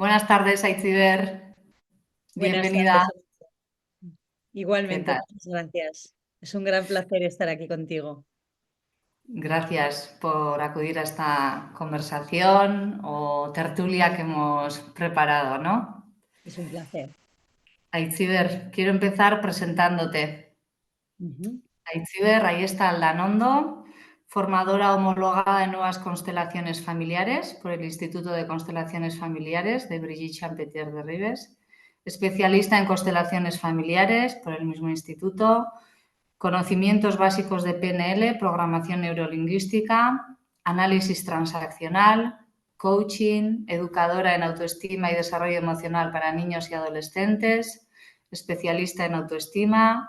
Buenas tardes, Aitziber. Buenas Bienvenida. tardes. ¿Qué Igualmente, tal? muchas gracias. Es un gran placer estar aquí contigo. Gracias por acudir a esta conversación o tertulia que hemos preparado, ¿no? Es un placer. Aitziber, quiero empezar presentándote. Ujú. Aitziber Ayesta Aldanondo, formadora homologada de nuevas constelaciones familiares por el Instituto de Constelaciones Familiares de Brigitte Champetier de Ribes, especialista en constelaciones familiares por el mismo instituto, conocimientos básicos de PNL, programación neurolingüística, análisis transaccional, coaching, educadora en autoestima y desarrollo emocional para niños y adolescentes, especialista en autoestima,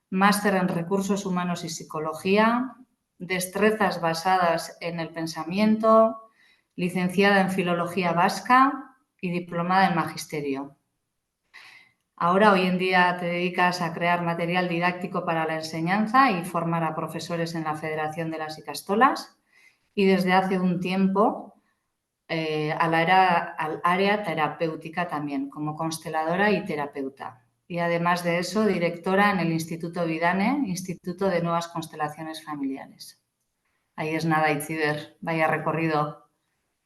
máster en recursos humanos y psicología, destrezas basadas en el pensamiento, licenciada en filología vasca y diplomada en magisterio. Ahora, hoy en día, te dedicas a crear material didáctico para la enseñanza y formar a profesores en la Federación de las Icastolas y desde hace un tiempo al área terapéutica también, como consteladora y terapeuta. Y además de eso, directora en el Instituto Vidane, Instituto de Nuevas Constelaciones Familiares. Ahí es nada, Itziber, vaya recorrido.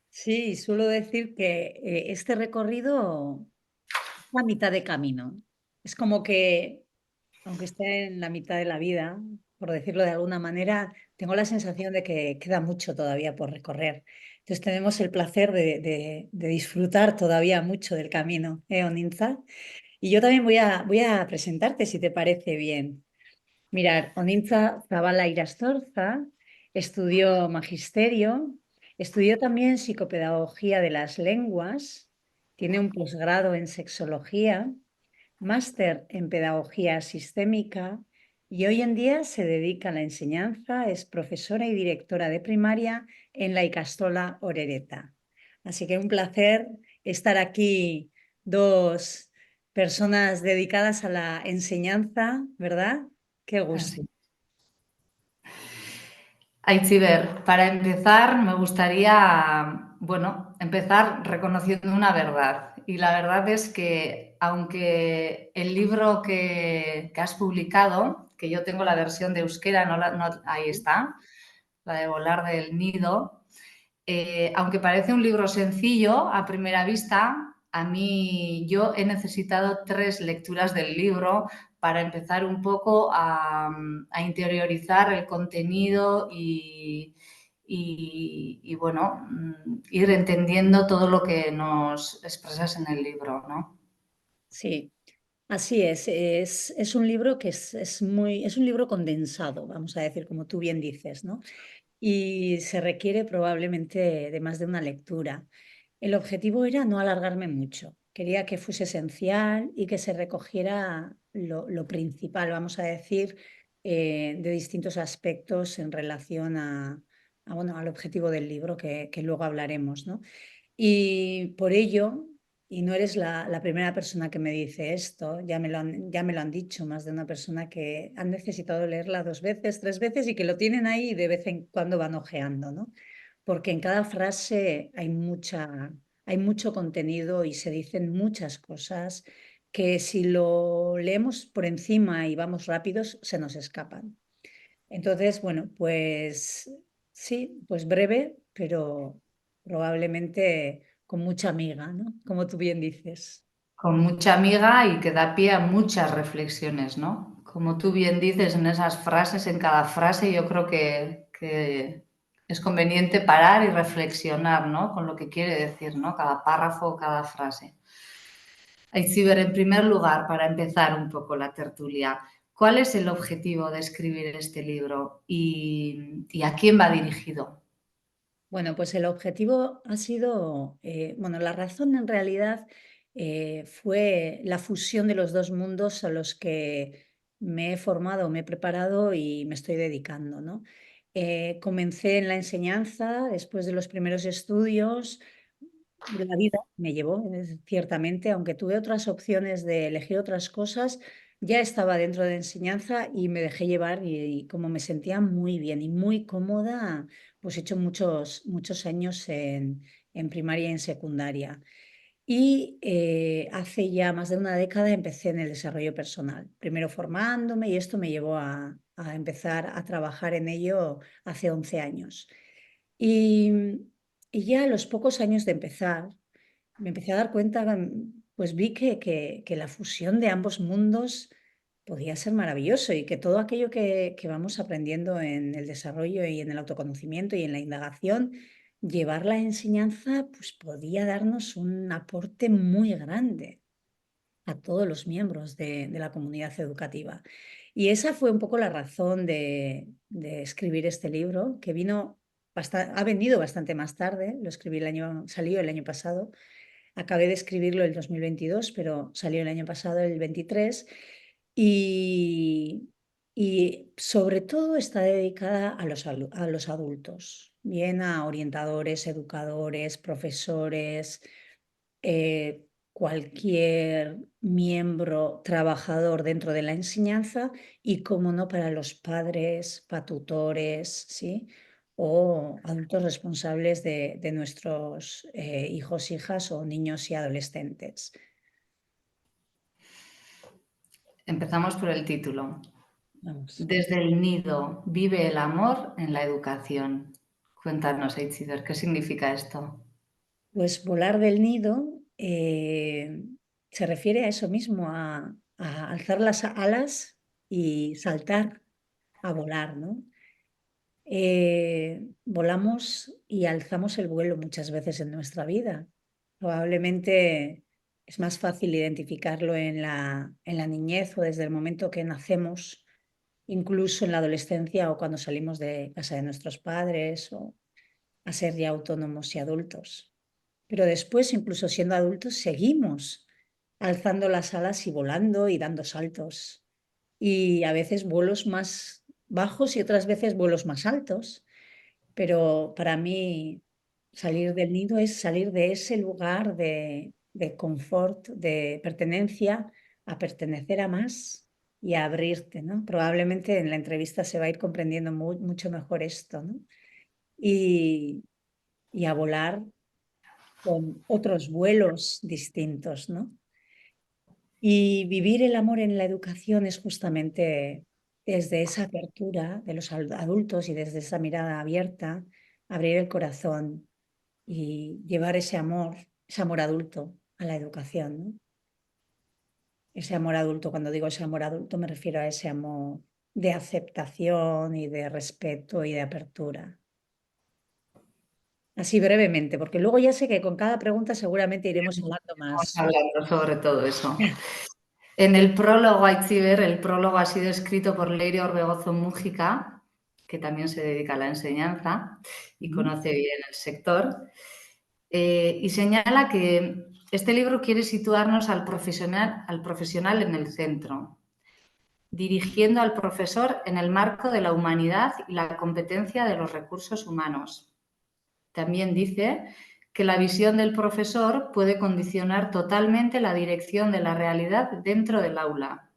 Sí, suelo decir que este recorrido es la mitad de camino. Es como que, aunque esté en la mitad de la vida, por decirlo de alguna manera, tengo la sensación de que queda mucho todavía por recorrer. Entonces tenemos el placer de disfrutar todavía mucho del camino, Onintza? Y yo también voy a presentarte, si te parece bien. Mirar, Onintza Zabala Irastorza estudió magisterio, estudió también psicopedagogía de las lenguas, tiene un posgrado en sexología, máster en pedagogía sistémica y hoy en día se dedica a la enseñanza, es profesora y directora de primaria en la Ikastola Orereta. Así que un placer estar aquí, dos personas dedicadas a la enseñanza, ¿verdad? Qué gusto. Así. Aitziber, para empezar, me gustaría, bueno, empezar reconociendo una verdad. Y la verdad es que, aunque el libro que has publicado, que yo tengo la versión de euskera, ahí está, la de Volar del Nido, aunque parece un libro sencillo a primera vista, a mí yo he necesitado 3 lecturas del libro para empezar un poco a interiorizar el contenido y, bueno, ir entendiendo todo lo que nos expresas en el libro, ¿no? Sí, así es. Es un libro que es un libro condensado, vamos a decir, como tú bien dices, ¿no? Y se requiere probablemente de más de una lectura. El objetivo era no alargarme mucho. Quería que fuese esencial y que se recogiera lo principal, vamos a decir, de distintos aspectos en relación bueno, al objetivo del libro que luego hablaremos, ¿no? Y por ello, y no eres la primera persona que me dice esto, ya me lo han dicho más de una persona que han necesitado leerla 2 veces, 3 veces y que lo tienen ahí y de vez en cuando van ojeando, ¿no? Porque en cada frase hay mucho contenido y se dicen muchas cosas que si lo leemos por encima y vamos rápidos, se nos escapan. Entonces, bueno, pues sí, pues breve, pero probablemente con mucha amiga, ¿no? Como tú bien dices. Con mucha amiga y que da pie a muchas reflexiones, ¿no? Como tú bien dices en esas frases, en cada frase, yo creo que es conveniente parar y reflexionar, ¿no? Con lo que quiere decir, ¿no? Cada párrafo o cada frase. Aitziber, en primer lugar, para empezar un poco la tertulia, ¿cuál es el objetivo de escribir este libro y a quién va dirigido? Bueno, pues el objetivo ha sido, bueno, la razón en realidad fue la fusión de los dos mundos a los que me he formado, me he preparado y me estoy dedicando, ¿no? Comencé en la enseñanza después de los primeros estudios. La vida me llevó, ciertamente, aunque tuve otras opciones de elegir otras cosas, ya estaba dentro de enseñanza y me dejé llevar y como me sentía muy bien y muy cómoda, pues he hecho muchos años en primaria y en secundaria. Y hace ya más de una década empecé en el desarrollo personal, primero formándome y esto me llevó a empezar a trabajar en ello hace 11 años. Y, y ya a los pocos años de empezar, me empecé a dar cuenta, pues vi que la fusión de ambos mundos podía ser maravilloso y que todo aquello que vamos aprendiendo en el desarrollo y en el autoconocimiento y en la indagación, llevar la enseñanza, pues podía darnos un aporte muy grande a todos los miembros de la comunidad educativa. Y esa fue un poco la razón de escribir este libro, que ha venido bastante más tarde, lo escribí salió el año pasado. Acabé de escribirlo el 2022, pero salió el año pasado, el 23, y, y sobre todo está dedicada a los adultos, bien a orientadores, educadores, profesores, cualquier miembro trabajador dentro de la enseñanza y, como no, para los padres, patutores, ¿sí? O adultos responsables de nuestros hijos, hijas o niños y adolescentes. Empezamos por el título. Vamos. Desde el nido vive el amor en la educación. Cuéntanos, Eitzider, ¿qué significa esto? Pues volar del nido se refiere a eso mismo, a alzar las alas y saltar, a volar, ¿no? Volamos y alzamos el vuelo muchas veces en nuestra vida. Probablemente es más fácil identificarlo en la niñez o desde el momento que nacemos, incluso en la adolescencia o cuando salimos de casa de nuestros padres o a ser ya autónomos y adultos. Pero después, incluso siendo adultos, seguimos alzando las alas y volando y dando saltos. Y a veces vuelos más bajos y otras veces vuelos más altos. Pero para mí salir del nido es salir de ese lugar de confort, de pertenencia, a pertenecer a más y a abrirte, ¿no? Probablemente en la entrevista se va a ir comprendiendo mucho mejor esto, ¿no? Y, y a volar con otros vuelos distintos, ¿no? Y vivir el amor en la educación es justamente desde esa apertura de los adultos y desde esa mirada abierta, abrir el corazón y llevar ese amor adulto a la educación, ¿no? Ese amor adulto, cuando digo ese amor adulto me refiero a ese amor de aceptación y de respeto y de apertura. Así brevemente, porque luego ya sé que con cada pregunta seguramente iremos hablando Vamos más. hablando sobre todo eso. En el prólogo, Aitziber, el prólogo ha sido escrito por Leire Orbegozo Mújica, que también se dedica a la enseñanza y conoce bien el sector, y señala que este libro quiere situarnos al profesional en el centro, dirigiendo al profesor en el marco de la humanidad y la competencia de los recursos humanos. También dice que la visión del profesor puede condicionar totalmente la dirección de la realidad dentro del aula.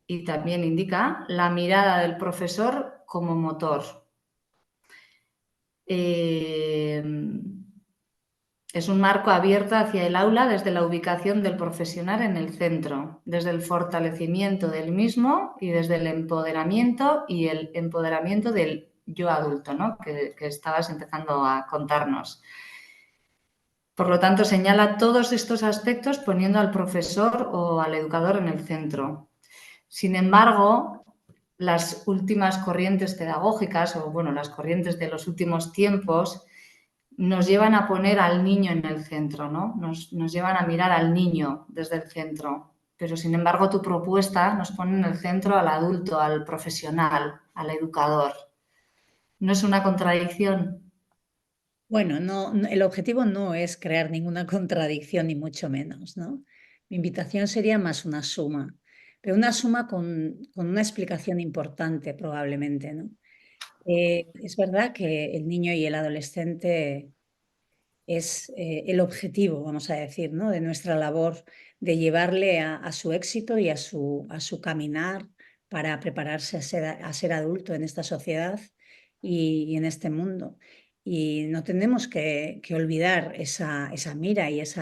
Y también indica la mirada del profesor como motor. Es un marco abierto hacia el aula desde la ubicación del profesional en el centro, desde el fortalecimiento del mismo y desde el empoderamiento y el empoderamiento del yo adulto, ¿no? que estabas empezando a contarnos. Por lo tanto, señala todos estos aspectos poniendo al profesor o al educador en el centro. Sin embargo, las últimas corrientes pedagógicas o, bueno, las corrientes de los últimos tiempos nos llevan a poner al niño en el centro, ¿no? Nos llevan a mirar al niño desde el centro. Pero, sin embargo, tu propuesta nos pone en el centro al adulto, al profesional, al educador. ¿No es una contradicción? Bueno, el objetivo no es crear ninguna contradicción, ni mucho menos, ¿no? Mi invitación sería más una suma, pero una suma con una explicación importante probablemente, ¿no? Es verdad que el niño y el adolescente es el objetivo, vamos a decir, ¿no? De nuestra labor de llevarle a su éxito y a su caminar para prepararse a ser adulto en esta sociedad y en este mundo. y no tenemos que olvidar esa mira y ese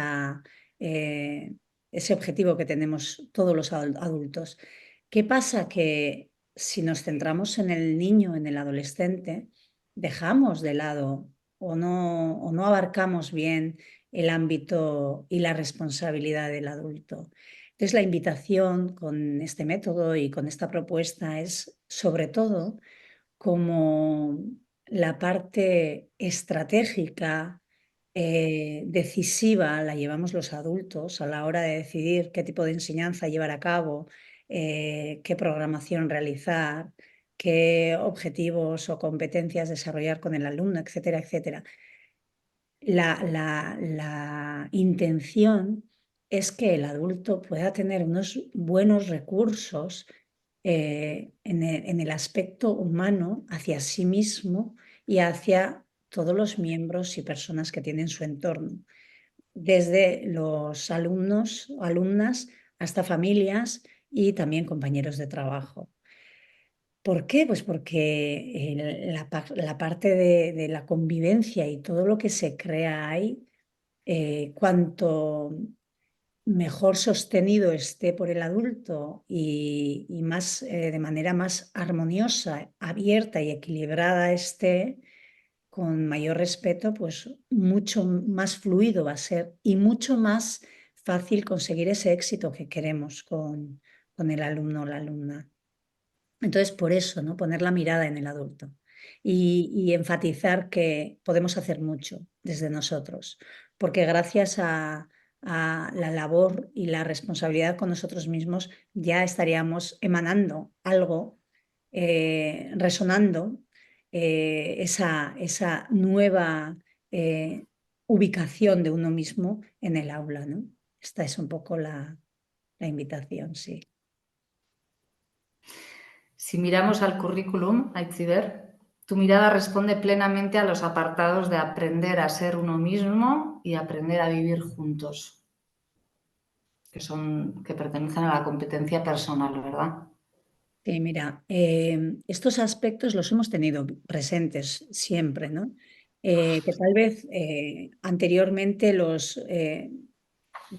objetivo que tenemos todos los adultos. ¿Qué pasa? Que si nos centramos en el niño, en el adolescente, dejamos de lado o no abarcamos bien el ámbito y la responsabilidad del adulto. Entonces, la invitación con este método y con esta propuesta es, sobre todo, como la parte estratégica, decisiva, la llevamos los adultos a la hora de decidir qué tipo de enseñanza llevar a cabo, qué programación realizar, qué objetivos o competencias desarrollar con el alumno, etcétera, etcétera. La intención es que el adulto pueda tener unos buenos recursos en el aspecto humano hacia sí mismo y hacia todos los miembros y personas que tienen su entorno, desde los alumnos o alumnas hasta familias y también compañeros de trabajo. ¿Por qué? Pues porque la parte de la convivencia y todo lo que se crea ahí, cuanto mejor sostenido esté por el adulto y más, de manera más armoniosa, abierta y equilibrada esté, con mayor respeto, pues mucho más fluido va a ser y mucho más fácil conseguir ese éxito que queremos con el alumno o la alumna. Entonces, por eso, ¿no? Poner la mirada en el adulto y enfatizar que podemos hacer mucho desde nosotros, porque gracias a la labor y la responsabilidad con nosotros mismos ya estaríamos emanando algo, resonando esa nueva ubicación de uno mismo en el aula, ¿no? Esta es un poco la invitación, sí. Si miramos al currículum, Aitziber, tu mirada responde plenamente a los apartados de aprender a ser uno mismo y aprender a vivir juntos, que pertenecen a la competencia personal, ¿verdad? Sí, mira, estos aspectos los hemos tenido presentes siempre, ¿no? Que tal vez anteriormente los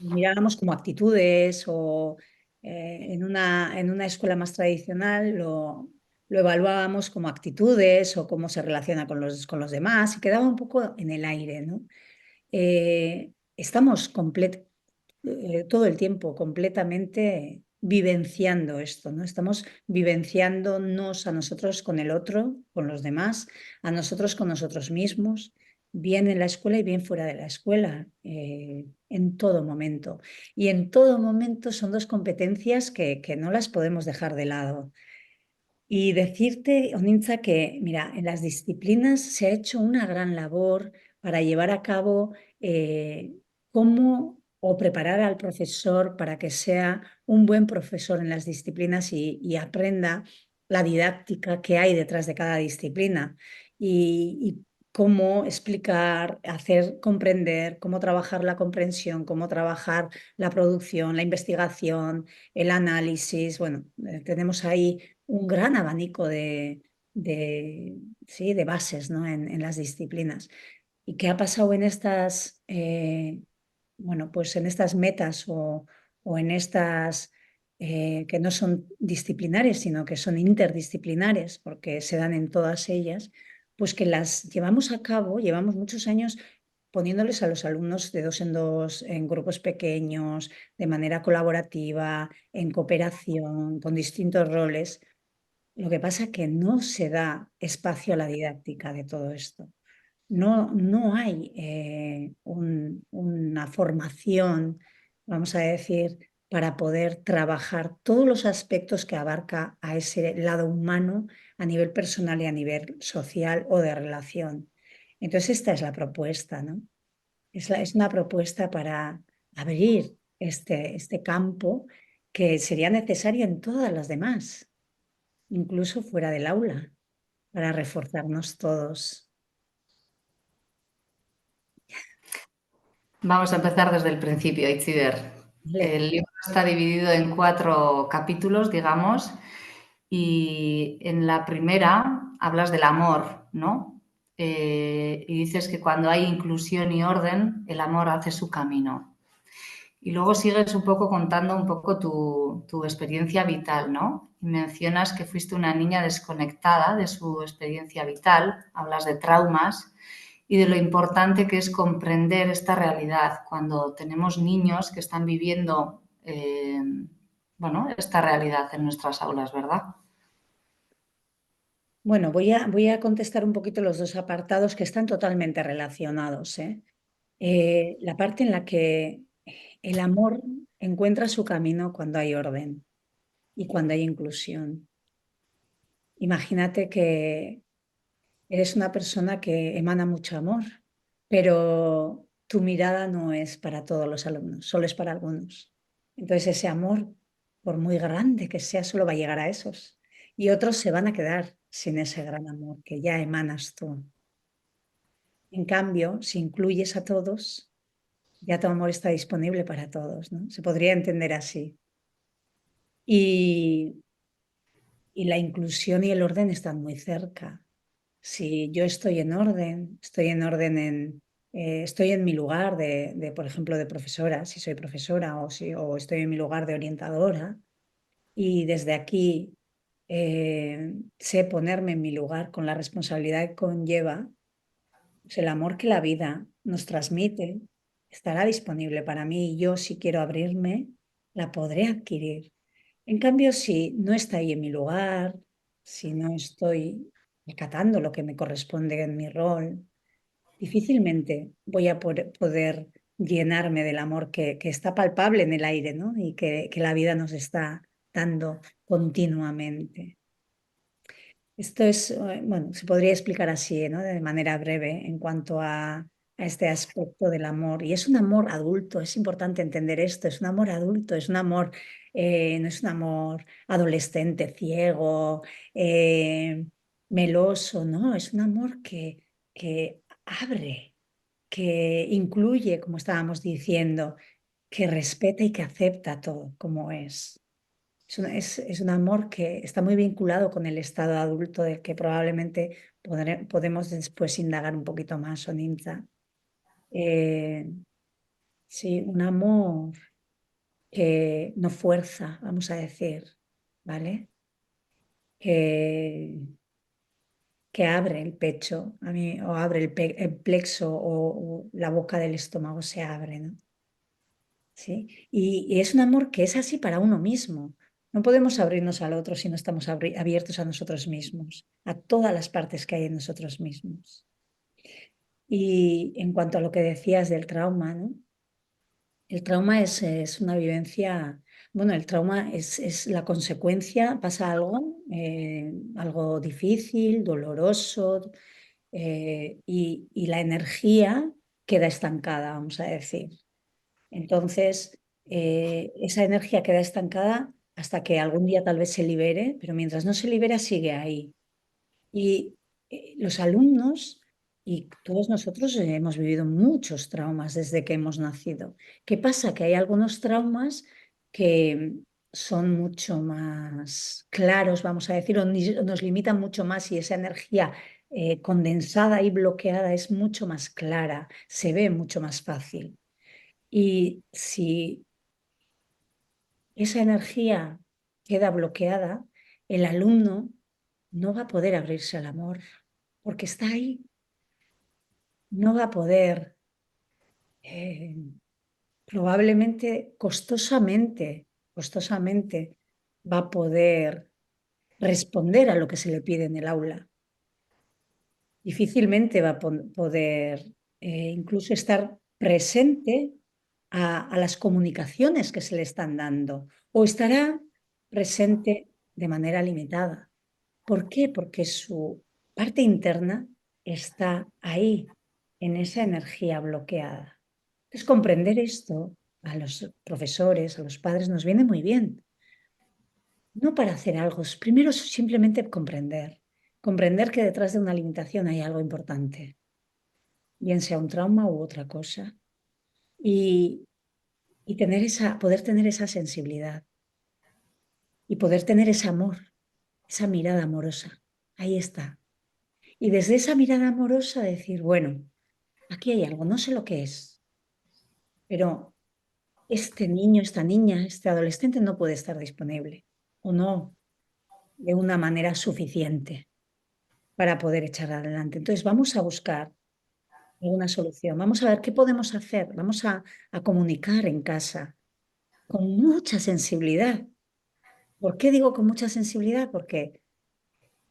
mirábamos como actitudes o en una escuela más tradicional lo evaluábamos como actitudes o cómo se relaciona con los demás y quedaba un poco en el aire, ¿no? Estamos todo el tiempo completamente vivenciando esto, ¿no? Estamos vivenciándonos a nosotros con el otro, con los demás, a nosotros con nosotros mismos, bien en la escuela y bien fuera de la escuela, en todo momento. Y en todo momento son dos competencias que no las podemos dejar de lado. Y decirte, Onitza, que mira, en las disciplinas se ha hecho una gran labor para llevar a cabo cómo o preparar al profesor para que sea un buen profesor en las disciplinas y aprenda la didáctica que hay detrás de cada disciplina y cómo explicar, hacer comprender, cómo trabajar la comprensión, cómo trabajar la producción, la investigación, el análisis. Bueno, tenemos ahí un gran abanico sí, de bases, ¿no? En las disciplinas. ¿Y qué ha pasado en estas, bueno, pues en estas metas o en estas que no son disciplinares, sino que son interdisciplinares, porque se dan en todas ellas, pues que las llevamos a cabo, llevamos muchos años poniéndoles a los alumnos de dos en dos, en grupos pequeños, de manera colaborativa, en cooperación, con distintos roles. Lo que pasa es que no se da espacio a la didáctica de todo esto. No hay una formación, vamos a decir, para poder trabajar todos los aspectos que abarca a ese lado humano a nivel personal y a nivel social o de relación. Entonces, esta es la propuesta, ¿no? Es una propuesta para abrir este campo que sería necesario en todas las demás, incluso fuera del aula, para reforzarnos todos. Vamos a empezar desde el principio, Itziber. ¿Vale? El libro está dividido en 4 capítulos, digamos, y en la primera hablas del amor, ¿no? y dices que cuando hay inclusión y orden, el amor hace su camino. Y luego sigues un poco contando un poco tu experiencia vital, ¿no? Y mencionas que fuiste una niña desconectada de su experiencia vital, hablas de traumas y de lo importante que es comprender esta realidad cuando tenemos niños que están viviendo, bueno, esta realidad en nuestras aulas, ¿verdad? Bueno, voy a contestar un poquito los dos apartados que están totalmente relacionados, ¿eh? La parte en la que el amor encuentra su camino cuando hay orden y cuando hay inclusión. Imagínate que eres una persona que emana mucho amor, pero tu mirada no es para todos los alumnos, solo es para algunos. Entonces ese amor, por muy grande que sea, solo va a llegar a esos. Y otros se van a quedar sin ese gran amor que ya emanas tú. En cambio, si incluyes a todos, ya tu amor está disponible para todos, ¿no? Se podría entender así. Y, y la inclusión y el orden están muy cerca. Si yo estoy en orden estoy en mi lugar por ejemplo, de profesora, si soy profesora o estoy en mi lugar de orientadora, y desde aquí sé ponerme en mi lugar con la responsabilidad que conlleva, pues el amor que la vida nos transmite estará disponible para mí y yo, si quiero abrirme, la podré adquirir. En cambio, si no está ahí en mi lugar, si no estoy acatando lo que me corresponde en mi rol, difícilmente voy a poder llenarme del amor que está palpable en el aire, ¿no? Y que la vida nos está dando continuamente. Esto es, bueno, se podría explicar así, ¿no? De manera breve en cuanto a este aspecto del amor. Y es un amor adulto, es importante entender esto, es un amor adulto, es un amor, no es un amor adolescente, ciego, meloso, ¿no? Es un amor que abre, que incluye, como estábamos diciendo, que respeta y que acepta todo como es. Es un amor que está muy vinculado con el estado adulto del que probablemente podemos después indagar un poquito más, Soninza. Eh, sí, un amor que no fuerza, vamos a decir, ¿vale? Que, que abre el pecho, a mí, o abre el plexo o la boca del estómago se abre, ¿no? ¿Sí? Y es un amor que es así para uno mismo. No podemos abrirnos al otro si no estamos abiertos a nosotros mismos, a todas las partes que hay en nosotros mismos. Y en cuanto a lo que decías del trauma, ¿no? El trauma es una vivencia, bueno, el trauma es la consecuencia, pasa algo, algo difícil, doloroso, y la energía queda estancada, vamos a decir. Entonces, esa energía queda estancada hasta que algún día tal vez se libere, pero mientras no se libera sigue ahí. Y los alumnos y todos nosotros hemos vivido muchos traumas desde que hemos nacido. ¿Qué pasa? Que hay algunos traumas que son mucho más claros, vamos a decir, o nos limitan mucho más y esa energía condensada y bloqueada es mucho más clara, se ve mucho más fácil. Y si esa energía queda bloqueada, el alumno no va a poder abrirse al amor, porque está ahí. No va a poder, eh, probablemente costosamente va a poder responder a lo que se le pide en el aula. Difícilmente va a poder incluso estar presente a las comunicaciones que se le están dando o estará presente de manera limitada. ¿Por qué? Porque su parte interna está ahí, en esa energía bloqueada. Entonces, comprender esto a los profesores, a los padres, nos viene muy bien. No para hacer algo, primero simplemente comprender. Comprender que detrás de una limitación hay algo importante, bien sea un trauma u otra cosa. Y, y poder tener esa sensibilidad y poder tener ese amor, esa mirada amorosa. Ahí está. Y desde esa mirada amorosa decir, bueno, aquí hay algo, no sé lo que es, pero este niño, esta niña, este adolescente no puede estar disponible o no de una manera suficiente para poder echar adelante. Entonces vamos a buscar alguna solución, vamos a ver qué podemos hacer, vamos a comunicar en casa con mucha sensibilidad. ¿Por qué digo con mucha sensibilidad? Porque,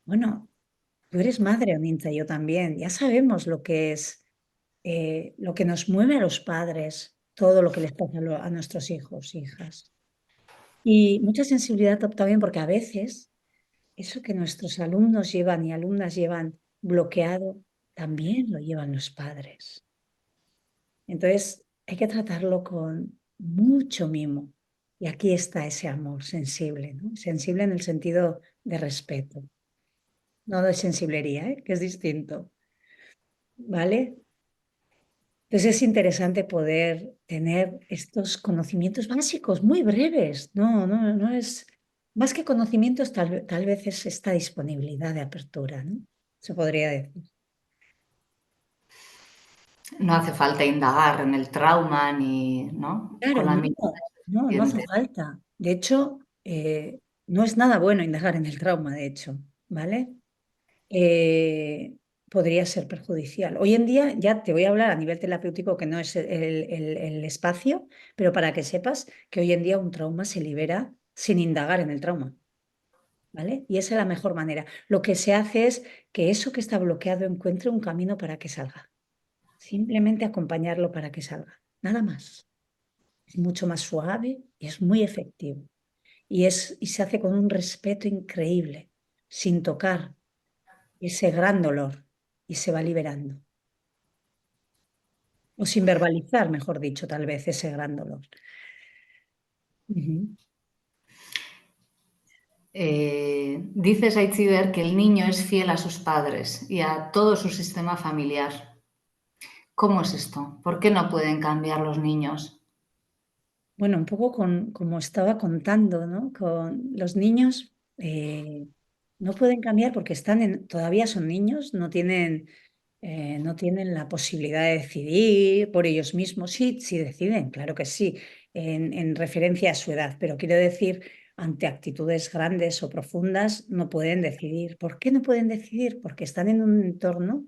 bueno, tú eres madre, Anintza, yo también, ya sabemos lo que es, lo que nos mueve a los padres, todo lo que les pasa a nuestros hijos, hijas. Y mucha sensibilidad también porque a veces eso que nuestros alumnos llevan y alumnas llevan bloqueado, también lo llevan los padres. Entonces, hay que tratarlo con mucho mimo. Y aquí está ese amor sensible, ¿no? Sensible en el sentido de respeto, no de sensiblería, ¿eh? Que es distinto, ¿vale? Entonces es interesante poder tener estos conocimientos básicos, muy breves, no es, más que conocimientos, tal vez es esta disponibilidad de apertura, ¿no? Se podría decir. No hace falta indagar en el trauma ni, ¿no? Con Claro, la mirada no hace suficiente. falta. De hecho, no es nada bueno indagar en el trauma, de hecho, ¿vale? eh, Podría ser perjudicial. Hoy en día, ya te voy a hablar a nivel terapéutico, que no es el espacio, pero para que sepas que hoy en día un trauma se libera sin indagar en el trauma, ¿vale? Y esa es la mejor manera. Lo que se hace es que eso que está bloqueado encuentre un camino para que salga. Simplemente acompañarlo para que salga. Nada más. Es mucho más suave y es muy efectivo. Y se hace con un respeto increíble, sin tocar ese gran dolor y se va liberando. O sin verbalizar, mejor dicho, tal vez ese gran dolor. Ujú. Dices, Aitziber, que el niño es fiel a sus padres y a todo su sistema familiar. ¿Cómo es esto? ¿Por qué no pueden cambiar los niños? Bueno, un poco como estaba contando, ¿no? Con los niños no pueden cambiar porque todavía son niños, no tienen la posibilidad de decidir por ellos mismos. Sí, sí deciden, claro que sí, en referencia a su edad, pero quiero decir, ante actitudes grandes o profundas, no pueden decidir. ¿Por qué no pueden decidir? Porque están en un entorno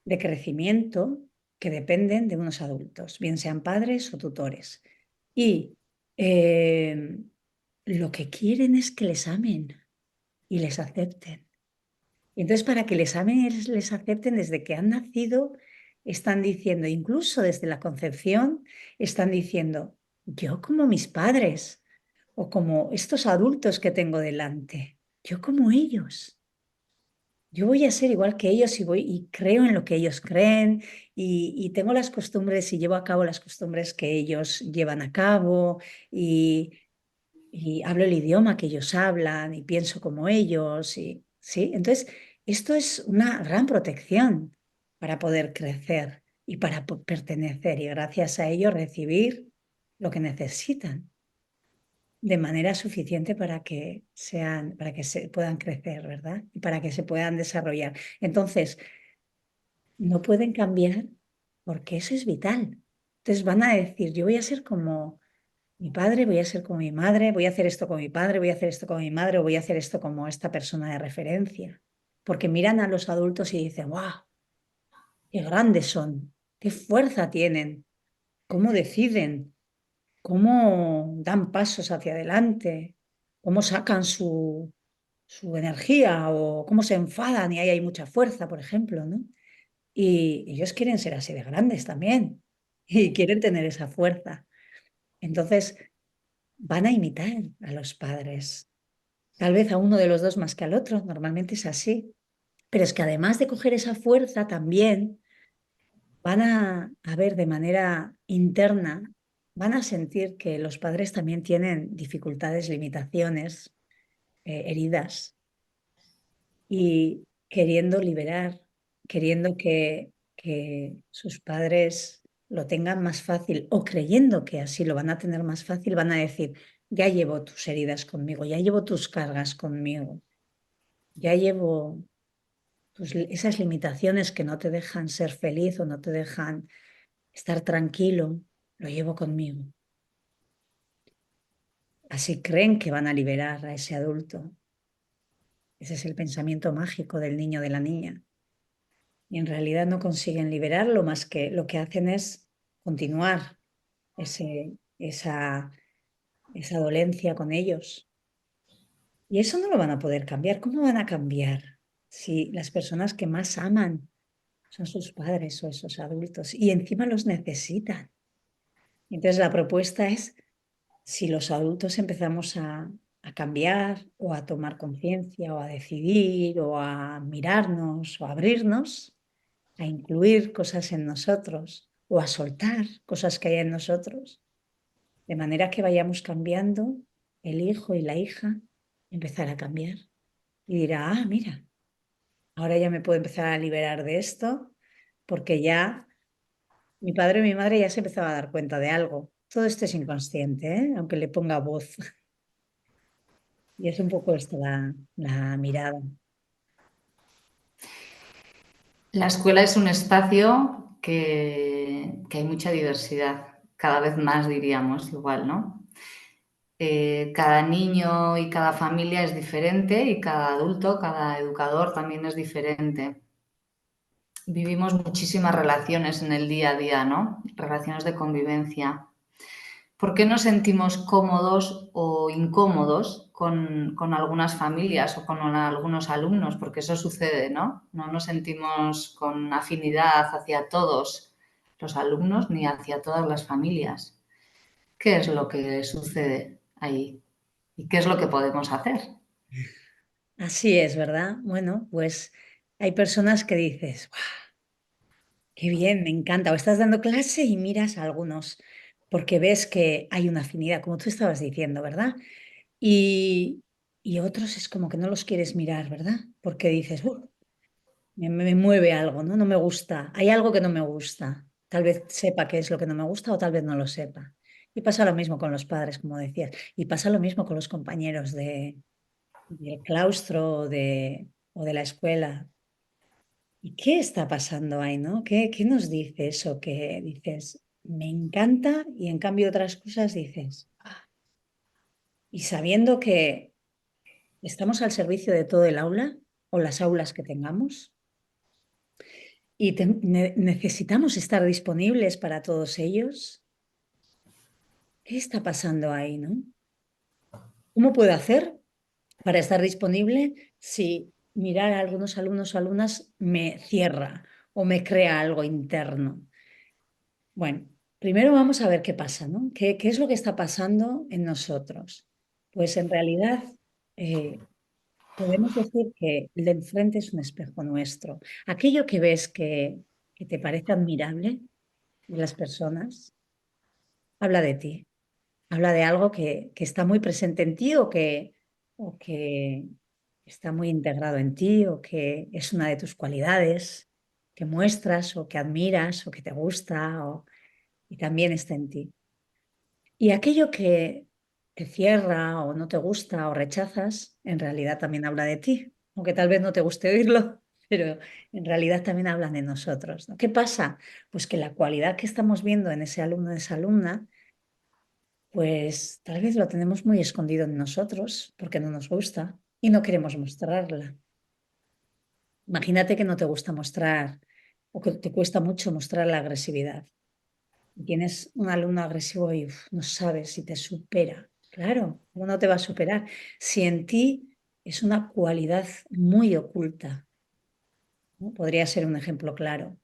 de crecimiento que dependen de unos adultos, bien sean padres o tutores. Y eh, lo que quieren es que les amen y les acepten. Y entonces, para que les amen y les acepten desde que han nacido, están diciendo, incluso desde la concepción, están diciendo, yo como mis padres o como estos adultos que tengo delante, yo como ellos. Yo voy a ser igual que ellos y creo en lo que ellos creen y tengo las costumbres y llevo a cabo las costumbres que ellos llevan a cabo y hablo el idioma que ellos hablan y pienso como ellos. ¿Sí? Entonces, esto es una gran protección para poder crecer y para pertenecer y gracias a ello recibir lo que necesitan de manera suficiente para que se puedan crecer, ¿verdad? Y para que se puedan desarrollar. Entonces, no pueden cambiar porque eso es vital. Entonces van a decir, yo voy a ser como mi padre, voy a ser como mi madre, voy a hacer esto con mi padre, voy a hacer esto con mi madre, o voy a hacer esto como esta persona de referencia. Porque miran a los adultos y dicen, ¡wow! ¡Qué grandes son! ¡Qué fuerza tienen! ¿Cómo deciden? ¿Cómo dan pasos hacia adelante? ¿Cómo sacan su energía? ¿O cómo se enfadan y ahí hay mucha fuerza, por ejemplo, ¿no? Y ellos quieren ser así de grandes también y quieren tener esa fuerza. Entonces, van a imitar a los padres. Tal vez a uno de los dos más que al otro, normalmente es así. Pero es que además de coger esa fuerza, también van a ver de manera interna, van a sentir que los padres también tienen dificultades, limitaciones, heridas y queriendo liberar, queriendo que sus padres lo tengan más fácil o creyendo que así lo van a tener más fácil, van a decir, ya llevo tus heridas conmigo, ya llevo tus cargas conmigo, ya llevo esas limitaciones que no te dejan ser feliz o no te dejan estar tranquilo, lo llevo conmigo. Así creen que van a liberar a ese adulto. Ese es el pensamiento mágico del niño o de la niña. Y en realidad no consiguen liberarlo, más que lo que hacen es continuar esa dolencia con ellos. Y eso no lo van a poder cambiar. ¿Cómo van a cambiar si las personas que más aman son sus padres o esos adultos y encima los necesitan? Entonces la propuesta es, si los adultos empezamos a cambiar o a tomar conciencia o a decidir o a mirarnos o a abrirnos, a incluir cosas en nosotros o a soltar cosas que hay en nosotros, de manera que vayamos cambiando, el hijo y la hija empezar a cambiar y dirá, ah, mira, ahora ya me puedo empezar a liberar de esto porque ya mi padre y mi madre ya se empezaba a dar cuenta de algo. Todo esto es inconsciente, ¿eh? Aunque le ponga voz. Y es un poco esta la mirada. La escuela es un espacio que hay mucha diversidad, cada vez más diríamos igual, ¿no? Cada niño y cada familia es diferente y cada adulto, cada educador también es diferente. Vivimos muchísimas relaciones en el día a día, ¿no? Relaciones de convivencia. ¿Por qué nos sentimos cómodos o incómodos con algunas familias o con algunos alumnos? Porque eso sucede, ¿no? No nos sentimos con afinidad hacia todos los alumnos ni hacia todas las familias. ¿Qué es lo que sucede ahí? ¿Y qué es lo que podemos hacer? Así es, ¿verdad? Bueno, pues hay personas que dices, "Guau, qué bien, me encanta". O estás dando clase y miras a algunos porque ves que hay una afinidad, como tú estabas diciendo, ¿verdad? Y, y otros es como que no los quieres mirar, ¿verdad? Porque dices, me mueve algo, ¿no? No me gusta. Hay algo que no me gusta. Tal vez sepa qué es lo que no me gusta o tal vez no lo sepa. Y pasa lo mismo con los padres, como decías. Y pasa lo mismo con los compañeros del claustro o de la escuela. ¿Y qué está pasando ahí, no? ¿Qué nos dice eso que dices, me encanta y en cambio otras cosas dices, "Ah"? Y sabiendo que estamos al servicio de todo el aula o las aulas que tengamos y necesitamos estar disponibles para todos ellos, ¿qué está pasando ahí, no? ¿Cómo puedo hacer para estar disponible si mirar a algunos alumnos o alumnas me cierra o me crea algo interno? Bueno, primero vamos a ver qué pasa, ¿no? ¿Qué es lo que está pasando en nosotros? Pues en realidad podemos decir que el de enfrente es un espejo nuestro. Aquello que ves que te parece admirable de las personas, habla de ti, habla de algo que está muy presente en ti o que está muy integrado en ti o que es una de tus cualidades que muestras o que admiras o que te gusta y también está en ti. Y aquello que te cierra o no te gusta o rechazas, en realidad también habla de ti, aunque tal vez no te guste oírlo, pero en realidad también hablan de nosotros, ¿no? ¿Qué pasa? Pues que la cualidad que estamos viendo en ese alumno o esa alumna, pues tal vez lo tenemos muy escondido en nosotros porque no nos gusta y no queremos mostrarla. Imagínate que no te gusta mostrar o que te cuesta mucho mostrar la agresividad. Tienes un alumno agresivo y no sabes si te supera. Claro, ¿cómo no te va a superar? Si en ti es una cualidad muy oculta, ¿no? Podría ser un ejemplo claro.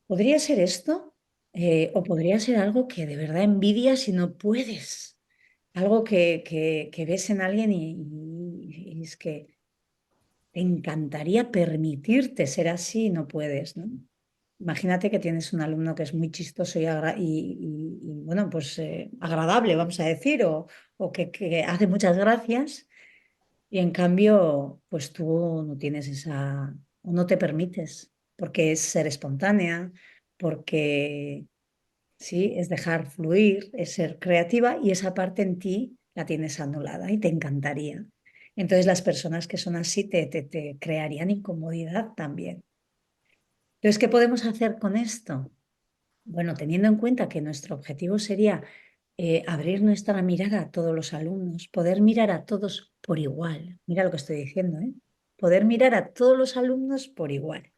¿Podría ser esto? O podría ser algo que de verdad envidias y no puedes. Algo que ves en alguien y es que te encantaría permitirte ser así y no puedes, ¿no? Imagínate que tienes un alumno que es muy chistoso bueno, pues agradable, vamos a decir, o que hace muchas gracias y en cambio, pues tú no tienes esa, o no te permites, porque es ser espontánea, porque sí, es dejar fluir, es ser creativa y esa parte en ti la tienes anulada y te encantaría. Entonces las personas que son así te crearían incomodidad también. Entonces, ¿qué podemos hacer con esto? Bueno, teniendo en cuenta que nuestro objetivo sería abrir nuestra mirada a todos los alumnos, poder mirar a todos por igual. Mira lo que estoy diciendo, ¿eh? Poder mirar a todos los alumnos por igual.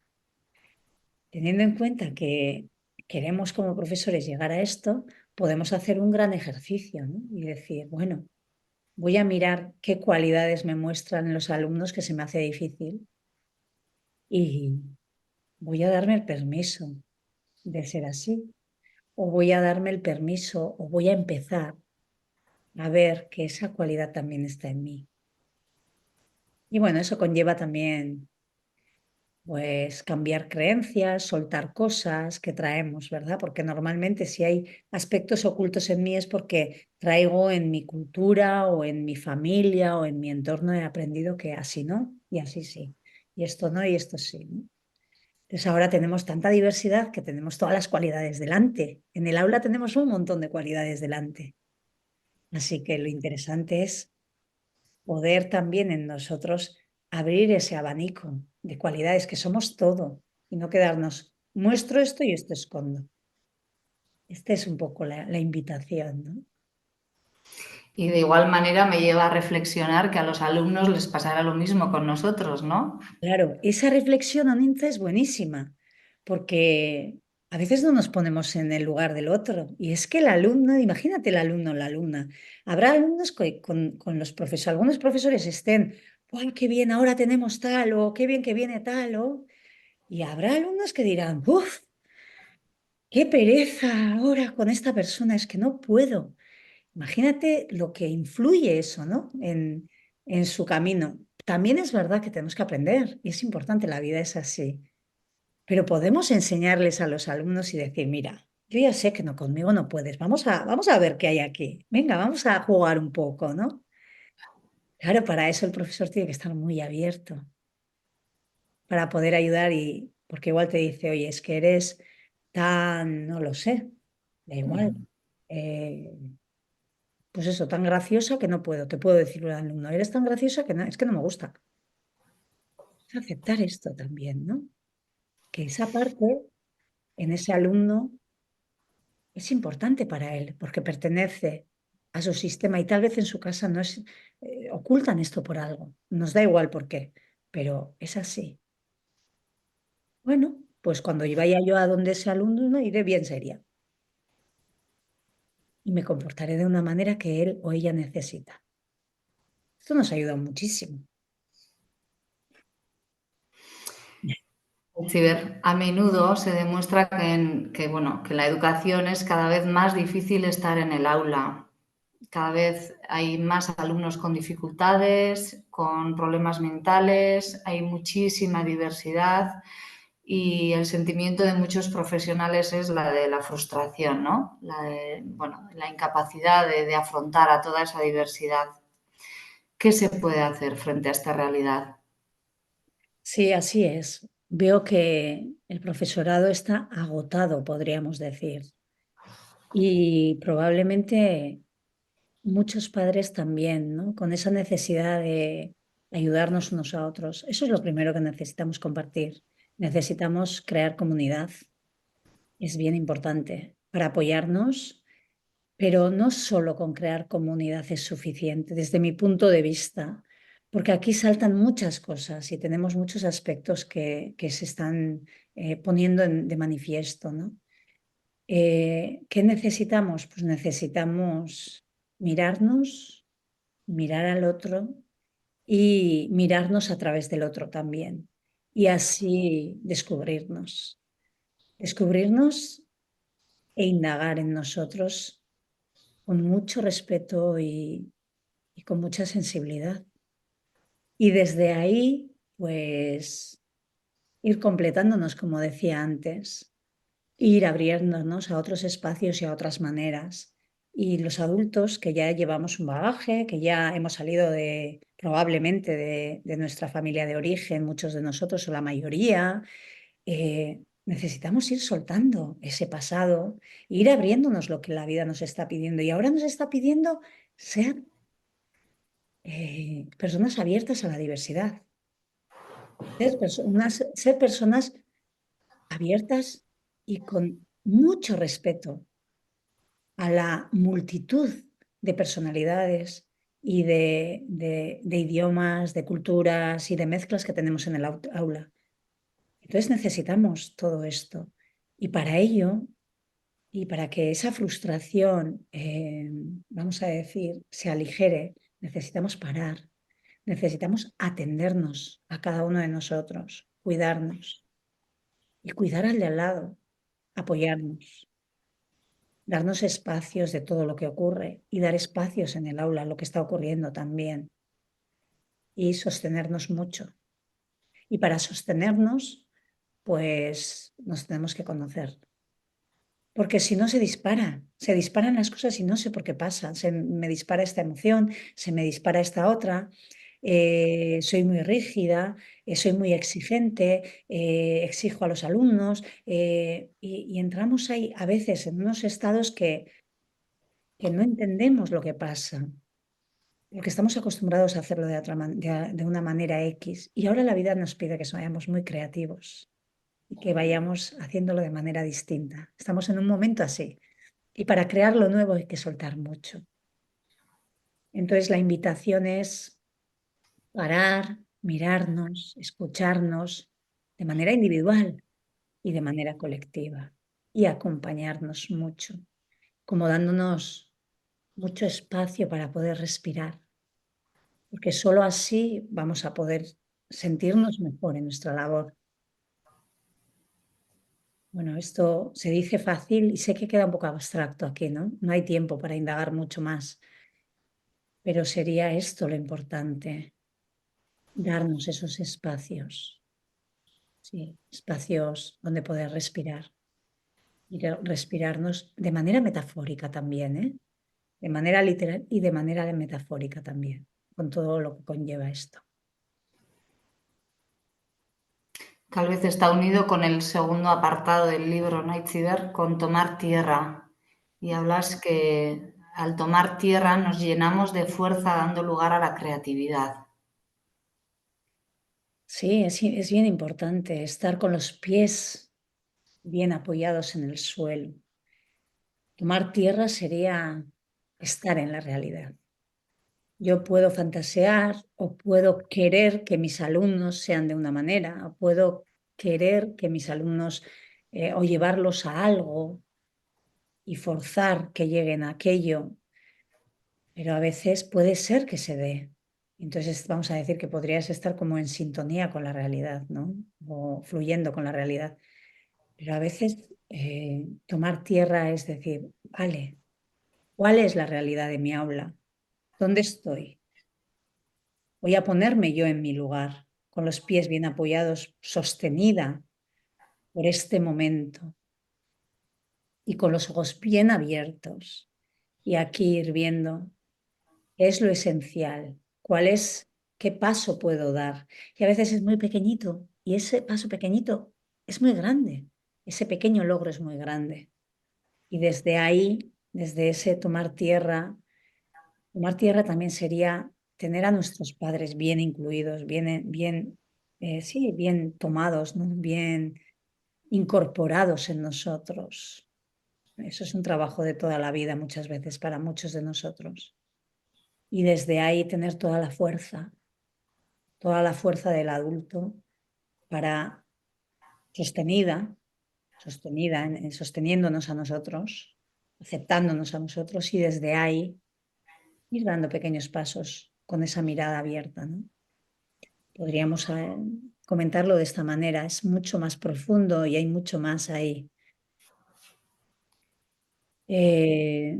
Teniendo en cuenta que queremos como profesores llegar a esto, podemos hacer un gran ejercicio, ¿no? Y decir, bueno, voy a mirar qué cualidades me muestran los alumnos que se me hace difícil y voy a darme el permiso de ser así. O voy a darme el permiso o voy a empezar a ver que esa cualidad también está en mí. Y bueno, eso conlleva también pues cambiar creencias, soltar cosas que traemos, ¿verdad? Porque normalmente si hay aspectos ocultos en mí es porque traigo en mi cultura o en mi familia o en mi entorno he aprendido que así no y así sí. Y esto no y esto sí, ¿no? Entonces ahora tenemos tanta diversidad que tenemos todas las cualidades delante. En el aula tenemos un montón de cualidades delante. Así que lo interesante es poder también en nosotros abrir ese abanico de cualidades que somos todo y no quedarnos, muestro esto y esto escondo. Esta es un poco la invitación, ¿no? Y de igual manera me lleva a reflexionar que a los alumnos les pasará lo mismo con nosotros, ¿no? Claro, esa reflexión, Anintza, es buenísima, porque a veces no nos ponemos en el lugar del otro. Y es que el alumno, imagínate el alumno o la alumna, habrá alumnos que con los profesores, algunos profesores estén, ¡ay, qué bien, ahora tenemos tal! O qué bien que viene tal, o... Y habrá alumnos que dirán, ¡uf! ¡Qué pereza ahora con esta persona! Es que no puedo. Imagínate lo que influye eso, ¿no? En su camino. También es verdad que tenemos que aprender y es importante, la vida es así. Pero podemos enseñarles a los alumnos y decir, mira, yo ya sé que no conmigo no puedes, vamos a ver qué hay aquí. Venga, vamos a jugar un poco, ¿no? Claro, para eso el profesor tiene que estar muy abierto para poder ayudar y porque igual te dice, oye, es que eres tan, no lo sé, da igual. eh, pues eso, tan graciosa que no puedo, te puedo decir al alumno, eres tan graciosa que no, es que no me gusta. Es aceptar esto también, ¿no? Que esa parte en ese alumno es importante para él, porque pertenece a su sistema y tal vez en su casa no es, ocultan esto por algo, nos da igual por qué, pero es así. Bueno, pues cuando vaya yo a donde ese alumno iré bien seria y me comportaré de una manera que él o ella necesita. Esto nos ayuda muchísimo. Ciber, a menudo se demuestra bueno, que en la educación es cada vez más difícil estar en el aula. Cada vez hay más alumnos con dificultades, con problemas mentales, hay muchísima diversidad y el sentimiento de muchos profesionales es la de la frustración, ¿no? Bueno, la incapacidad de afrontar a toda esa diversidad. ¿Qué se puede hacer frente a esta realidad? Sí, así es. Veo que el profesorado está agotado, podríamos decir, y probablemente muchos padres también, ¿no? Con esa necesidad de ayudarnos unos a otros. Eso es lo primero que necesitamos compartir. Necesitamos crear comunidad. Es bien importante para apoyarnos, pero no solo con crear comunidad es suficiente, desde mi punto de vista, porque aquí saltan muchas cosas y tenemos muchos aspectos que se están poniendo de manifiesto, ¿no? ¿Qué necesitamos? Pues necesitamos mirarnos, mirar al otro y mirarnos a través del otro también. Y así descubrirnos. Descubrirnos e indagar en nosotros con mucho respeto y con mucha sensibilidad. Y desde ahí, pues, ir completándonos, como decía antes, ir abriéndonos a otros espacios y a otras maneras. Y los adultos que ya llevamos un bagaje, que ya hemos salido de probablemente de nuestra familia de origen, muchos de nosotros o la mayoría, necesitamos ir soltando ese pasado, ir abriéndonos lo que la vida nos está pidiendo. Y ahora nos está pidiendo ser personas abiertas a la diversidad, ser personas abiertas y con mucho respeto a la multitud de personalidades y de idiomas, de culturas y de mezclas que tenemos en el aula. Entonces necesitamos todo esto. Y para ello, y para que esa frustración, vamos a decir, se aligere, necesitamos parar, necesitamos atendernos a cada uno de nosotros, cuidarnos y cuidar al de al lado, apoyarnos, darnos espacios de todo lo que ocurre y dar espacios en el aula, lo que está ocurriendo también, y sostenernos mucho. Y para sostenernos, pues nos tenemos que conocer. Porque si no se disparan las cosas y no sé por qué pasa. Se me dispara esta emoción, se me dispara esta otra, soy muy rígida, soy muy exigente, exijo a los alumnos y entramos ahí a veces en unos estados que no entendemos lo que pasa, porque estamos acostumbrados a hacerlo de una manera X y ahora la vida nos pide que seamos muy creativos y que vayamos haciéndolo de manera distinta. Estamos en un momento así. Y para crear lo nuevo hay que soltar mucho. Entonces la invitación es parar, mirarnos, escucharnos de manera individual y de manera colectiva y acompañarnos mucho, como dándonos mucho espacio para poder respirar, porque solo así vamos a poder sentirnos mejor en nuestra labor. Bueno, esto se dice fácil y sé que queda un poco abstracto aquí, ¿no? No hay tiempo para indagar mucho más, pero sería esto lo importante, darnos esos espacios, sí, espacios donde poder respirar y respirarnos de manera metafórica también, ¿eh? De manera literal y de manera metafórica también, con todo lo que conlleva esto. Tal vez está unido con el segundo apartado del libro, ¿no, Itziber? Con tomar tierra. Y hablas que al tomar tierra nos llenamos de fuerza dando lugar a la creatividad. Sí, es bien importante estar con los pies bien apoyados en el suelo. Tomar tierra sería estar en la realidad. Yo puedo fantasear o puedo querer que mis alumnos sean de una manera, o puedo querer que mis alumnos o llevarlos a algo y forzar que lleguen a aquello, pero a veces puede ser que se dé. Entonces vamos a decir que podrías estar como en sintonía con la realidad, ¿no? O fluyendo con la realidad. Pero a veces tomar tierra es decir, vale, ¿cuál es la realidad de mi aula? ¿Dónde estoy? Voy a ponerme yo en mi lugar, con los pies bien apoyados, sostenida por este momento y con los ojos bien abiertos. Y aquí ir viendo qué es lo esencial, qué paso puedo dar. Y a veces es muy pequeñito y ese paso pequeñito es muy grande. Ese pequeño logro es muy grande. Y desde ahí, desde ese tomar tierra también sería tener a nuestros padres bien incluidos, sí, bien tomados, ¿no? Bien incorporados en nosotros. Eso es un trabajo de toda la vida muchas veces para muchos de nosotros. Y desde ahí tener toda la fuerza del adulto para sostenida, sosteniéndonos a nosotros, aceptándonos a nosotros y desde ahí ir dando pequeños pasos con esa mirada abierta, ¿no? Podríamos comentarlo de esta manera, es mucho más profundo y hay mucho más ahí. Eh,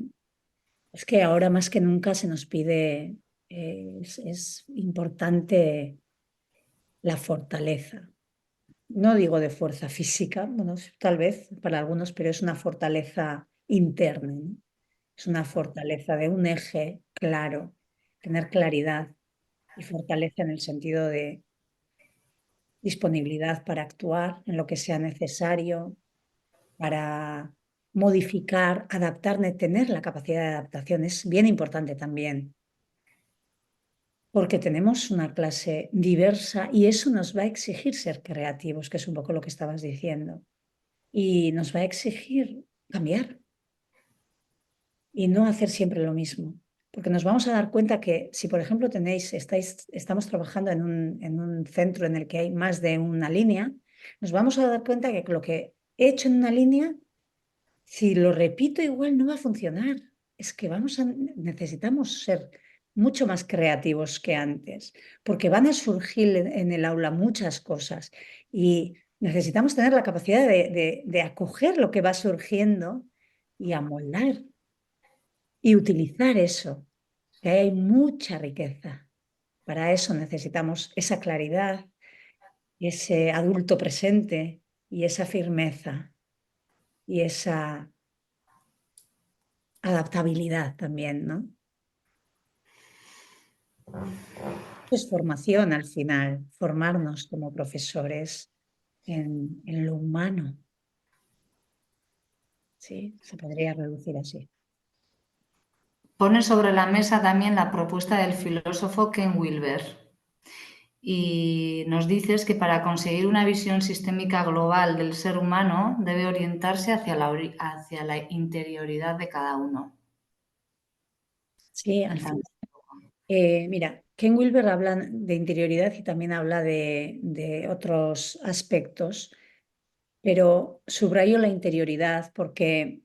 es que ahora más que nunca se nos pide, es importante la fortaleza. No digo de fuerza física, bueno, tal vez para algunos, pero es una fortaleza interna, ¿no? Es una fortaleza de un eje claro, tener claridad y fortaleza en el sentido de disponibilidad para actuar en lo que sea necesario, para modificar, adaptarme, tener la capacidad de adaptación es bien importante también. porque tenemos una clase diversa y eso nos va a exigir ser creativos, que es un poco lo que estabas diciendo. Y nos va a exigir cambiar y no hacer siempre lo mismo. Porque nos vamos a dar cuenta que si, por ejemplo, estamos trabajando en un centro en el que hay más de una línea, nos vamos a dar cuenta que lo que he hecho en una línea, si lo repito igual no va a funcionar. Es que necesitamos ser mucho más creativos que antes, porque van a surgir en el aula muchas cosas y necesitamos tener la capacidad de acoger lo que va surgiendo y amoldar y utilizar eso, que hay mucha riqueza. Para eso necesitamos esa claridad, ese adulto presente y esa firmeza y esa adaptabilidad también, ¿no? Es formación al final, formarnos como profesores en lo humano. Sí, se podría reducir así. Pone sobre la mesa también la propuesta del filósofo Ken Wilber y nos dices que para conseguir una visión sistémica global del ser humano debe orientarse hacia la interioridad de cada uno. Sí, al Cuéntame. final. Mira, Ken Wilber habla de interioridad y también habla de otros aspectos, pero subrayo la interioridad porque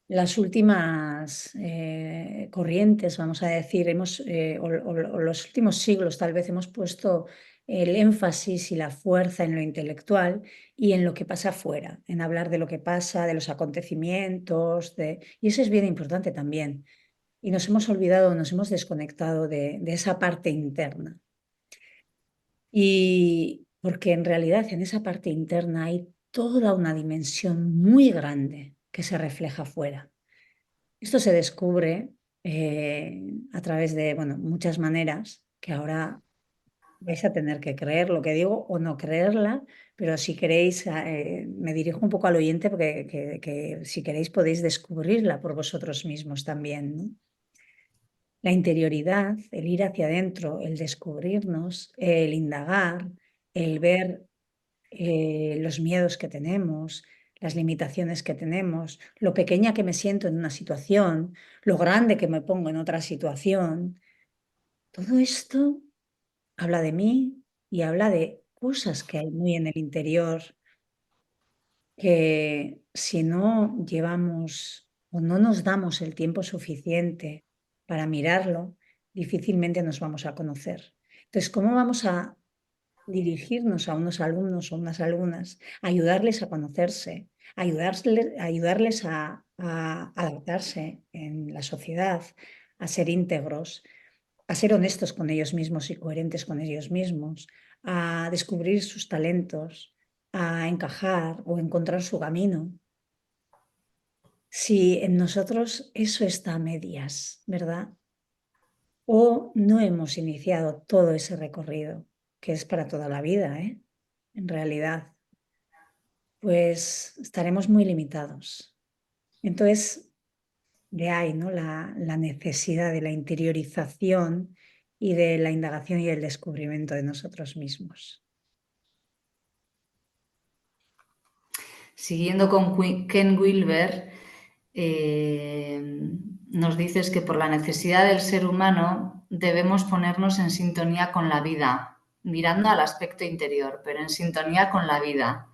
las últimas corrientes, vamos a decir, o los últimos siglos tal vez hemos puesto el énfasis y la fuerza en lo intelectual y en lo que pasa afuera, en hablar de lo que pasa, de los acontecimientos, y eso es bien importante también. Y nos hemos olvidado, nos hemos desconectado de esa parte interna. Y porque en realidad en esa parte interna hay toda una dimensión muy grande que se refleja afuera. Esto se descubre a través de, bueno, muchas maneras que ahora vais a tener que creer lo que digo o no creerla, pero si queréis, me dirijo un poco al oyente porque que si queréis podéis descubrirla por vosotros mismos también, ¿no? La interioridad, el ir hacia adentro, el descubrirnos, el indagar, el ver los miedos que tenemos, las limitaciones que tenemos, lo pequeña que me siento en una situación, lo grande que me pongo en otra situación. Todo esto habla de mí y habla de cosas que hay muy en el interior que si no llevamos o no nos damos el tiempo suficiente para mirarlo, difícilmente nos vamos a conocer. Entonces, ¿cómo vamos a dirigirnos a unos alumnos o unas alumnas, ayudarles a conocerse, ayudarles a adaptarse en la sociedad, a ser íntegros, a ser honestos con ellos mismos y coherentes con ellos mismos, a descubrir sus talentos, a encajar o encontrar su camino? Si en nosotros eso está a medias, ¿verdad? O no hemos iniciado todo ese recorrido, que es para toda la vida, ¿eh? En realidad, pues estaremos muy limitados. Entonces, de ahí, ¿no? La necesidad de la interiorización y de la indagación y el descubrimiento de nosotros mismos. Siguiendo con Ken Wilber, nos dices que por la necesidad del ser humano debemos ponernos en sintonía con la vida, mirando al aspecto interior, pero en sintonía con la vida.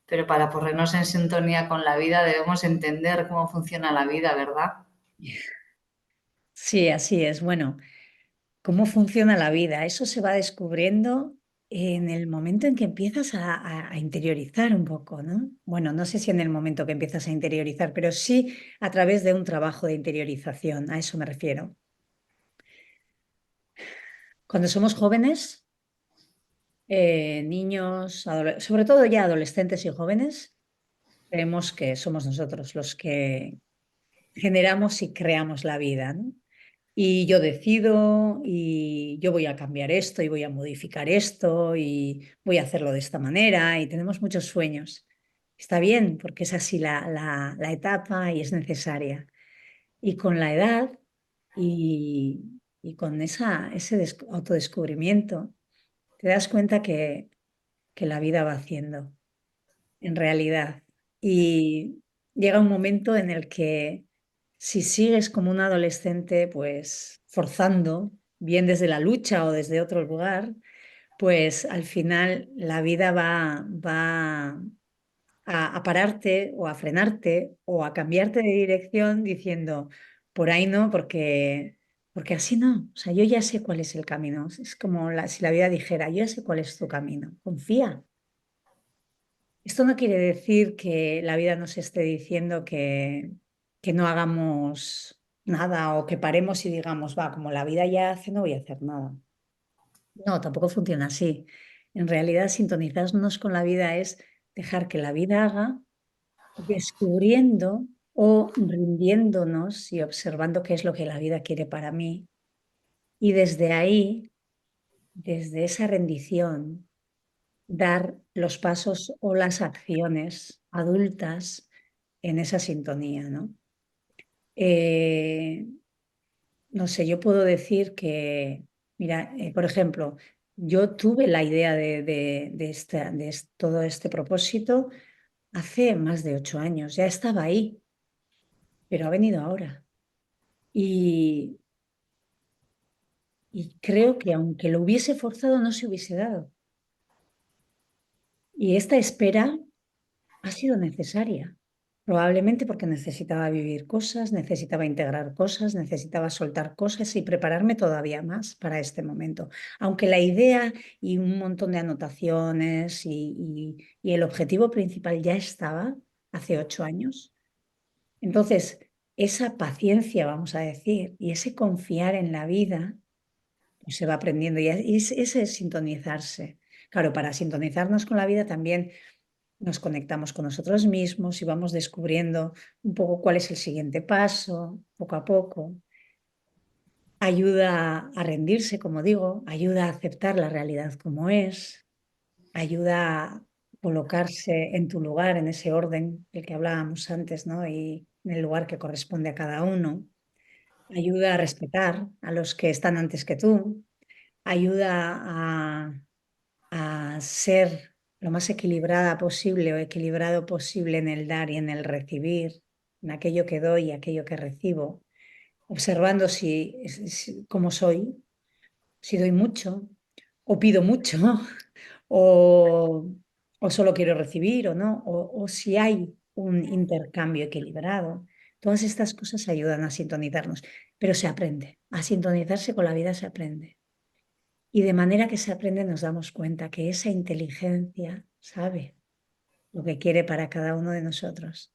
Pero para ponernos en sintonía con la vida debemos entender cómo funciona la vida, ¿verdad? Sí, así es. Bueno, ¿cómo funciona la vida? Eso se va descubriendo en el momento en que empiezas a interiorizar un poco, ¿no? Bueno, no sé si en el momento que empiezas a interiorizar, pero sí a través de un trabajo de interiorización, a eso me refiero. Cuando somos jóvenes, niños, sobre todo ya adolescentes y jóvenes, creemos que somos nosotros los que generamos y creamos la vida, ¿no? Y yo decido y yo voy a cambiar esto y voy a modificar esto y voy a hacerlo de esta manera y tenemos muchos sueños. Está bien porque es así la etapa y es necesaria. Y con la edad y con ese autodescubrimiento te das cuenta que la vida va haciendo, en realidad. Y llega un momento en el que si sigues como un adolescente, pues forzando, bien desde la lucha o desde otro lugar, pues al final la vida va a pararte o a frenarte o a cambiarte de dirección diciendo, por ahí no, porque así no. O sea, yo ya sé cuál es el camino. Es como si la vida dijera, yo ya sé cuál es tu camino. Confía. Esto no quiere decir que la vida nos esté diciendo que no hagamos nada o que paremos y digamos, va, como la vida ya hace, no voy a hacer nada. No, tampoco funciona así. En realidad, sintonizarnos con la vida es dejar que la vida haga, descubriendo o rindiéndonos y observando qué es lo que la vida quiere para mí. Y desde ahí, desde esa rendición, dar los pasos o las acciones adultas en esa sintonía, ¿no? Eh, no sé, yo puedo decir que, mira, por ejemplo, yo tuve la idea de todo este propósito hace más de 8 años, ya estaba ahí, pero ha venido ahora. Y, y creo que aunque lo hubiese forzado, no se hubiese dado. Y esta espera ha sido necesaria, probablemente porque necesitaba vivir cosas, necesitaba integrar cosas, necesitaba soltar cosas y prepararme todavía más para este momento. Aunque la idea y un montón de anotaciones y el objetivo principal ya estaba hace 8 años. Entonces, esa paciencia, vamos a decir, y ese confiar en la vida, pues se va aprendiendo y ese es sintonizarse. Claro, para sintonizarnos con la vida también nos conectamos con nosotros mismos y vamos descubriendo un poco cuál es el siguiente paso, poco a poco. Ayuda a rendirse, como digo, ayuda a aceptar la realidad como es, ayuda a colocarse en tu lugar, en ese orden del que hablábamos antes, ¿no? Y en el lugar que corresponde a cada uno. Ayuda a respetar a los que están antes que tú. Ayuda a ser lo más equilibrada posible o equilibrado posible en el dar y en el recibir, en aquello que doy y aquello que recibo, observando cómo soy, si doy mucho o pido mucho o, o solo quiero recibir o no, o si hay un intercambio equilibrado. Todas estas cosas ayudan a sintonizarnos, pero se aprende. A sintonizarse con la vida se aprende. Y de manera que se aprende nos damos cuenta que esa inteligencia sabe lo que quiere para cada uno de nosotros.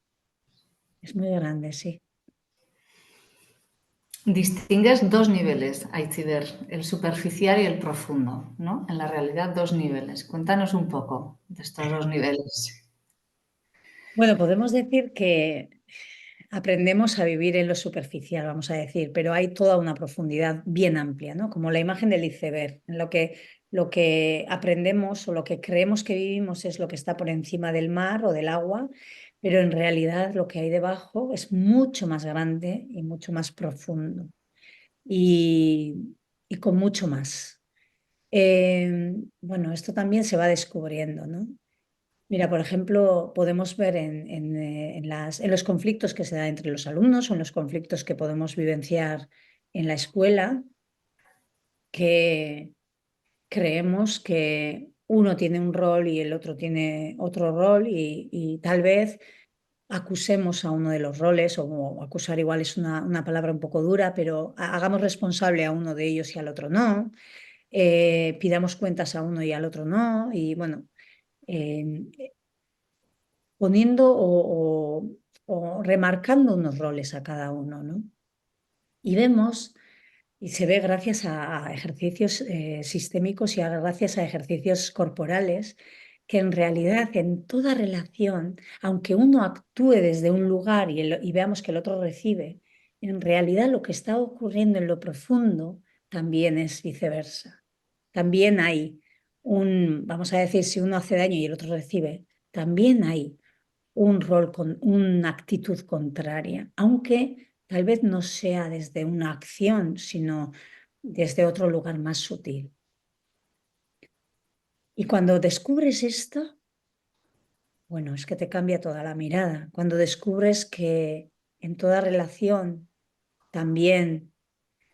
Es muy grande, sí. Distingues dos niveles, Aitziber, el superficial y el profundo, ¿no? En la realidad, dos niveles. Cuéntanos un poco de estos dos niveles. Bueno, podemos decir que aprendemos a vivir en lo superficial, vamos a decir, pero hay toda una profundidad bien amplia, ¿no? Como la imagen del iceberg, en lo que aprendemos o lo que creemos que vivimos es lo que está por encima del mar o del agua, pero en realidad lo que hay debajo es mucho más grande y mucho más profundo y con mucho más. Bueno, esto también se va descubriendo, ¿no? Mira, por ejemplo, podemos ver en los conflictos que se dan entre los alumnos o en los conflictos que podemos vivenciar en la escuela, que creemos que uno tiene un rol y el otro tiene otro rol y tal vez acusemos a uno de los roles, o acusar igual es una palabra un poco dura, pero hagamos responsable a uno de ellos y al otro no, pidamos cuentas a uno y al otro no, y bueno, eh, poniendo o remarcando unos roles a cada uno, ¿no? Y vemos, y se ve gracias a ejercicios sistémicos y gracias a ejercicios corporales, que en realidad en toda relación, aunque uno actúe desde un lugar y veamos que el otro recibe, en realidad lo que está ocurriendo en lo profundo también es viceversa. También hay vamos a decir, si uno hace daño y el otro recibe, también hay un rol con una actitud contraria, aunque tal vez no sea desde una acción, sino desde otro lugar más sutil. Y cuando descubres esto, bueno, es que te cambia toda la mirada. Cuando descubres que en toda relación también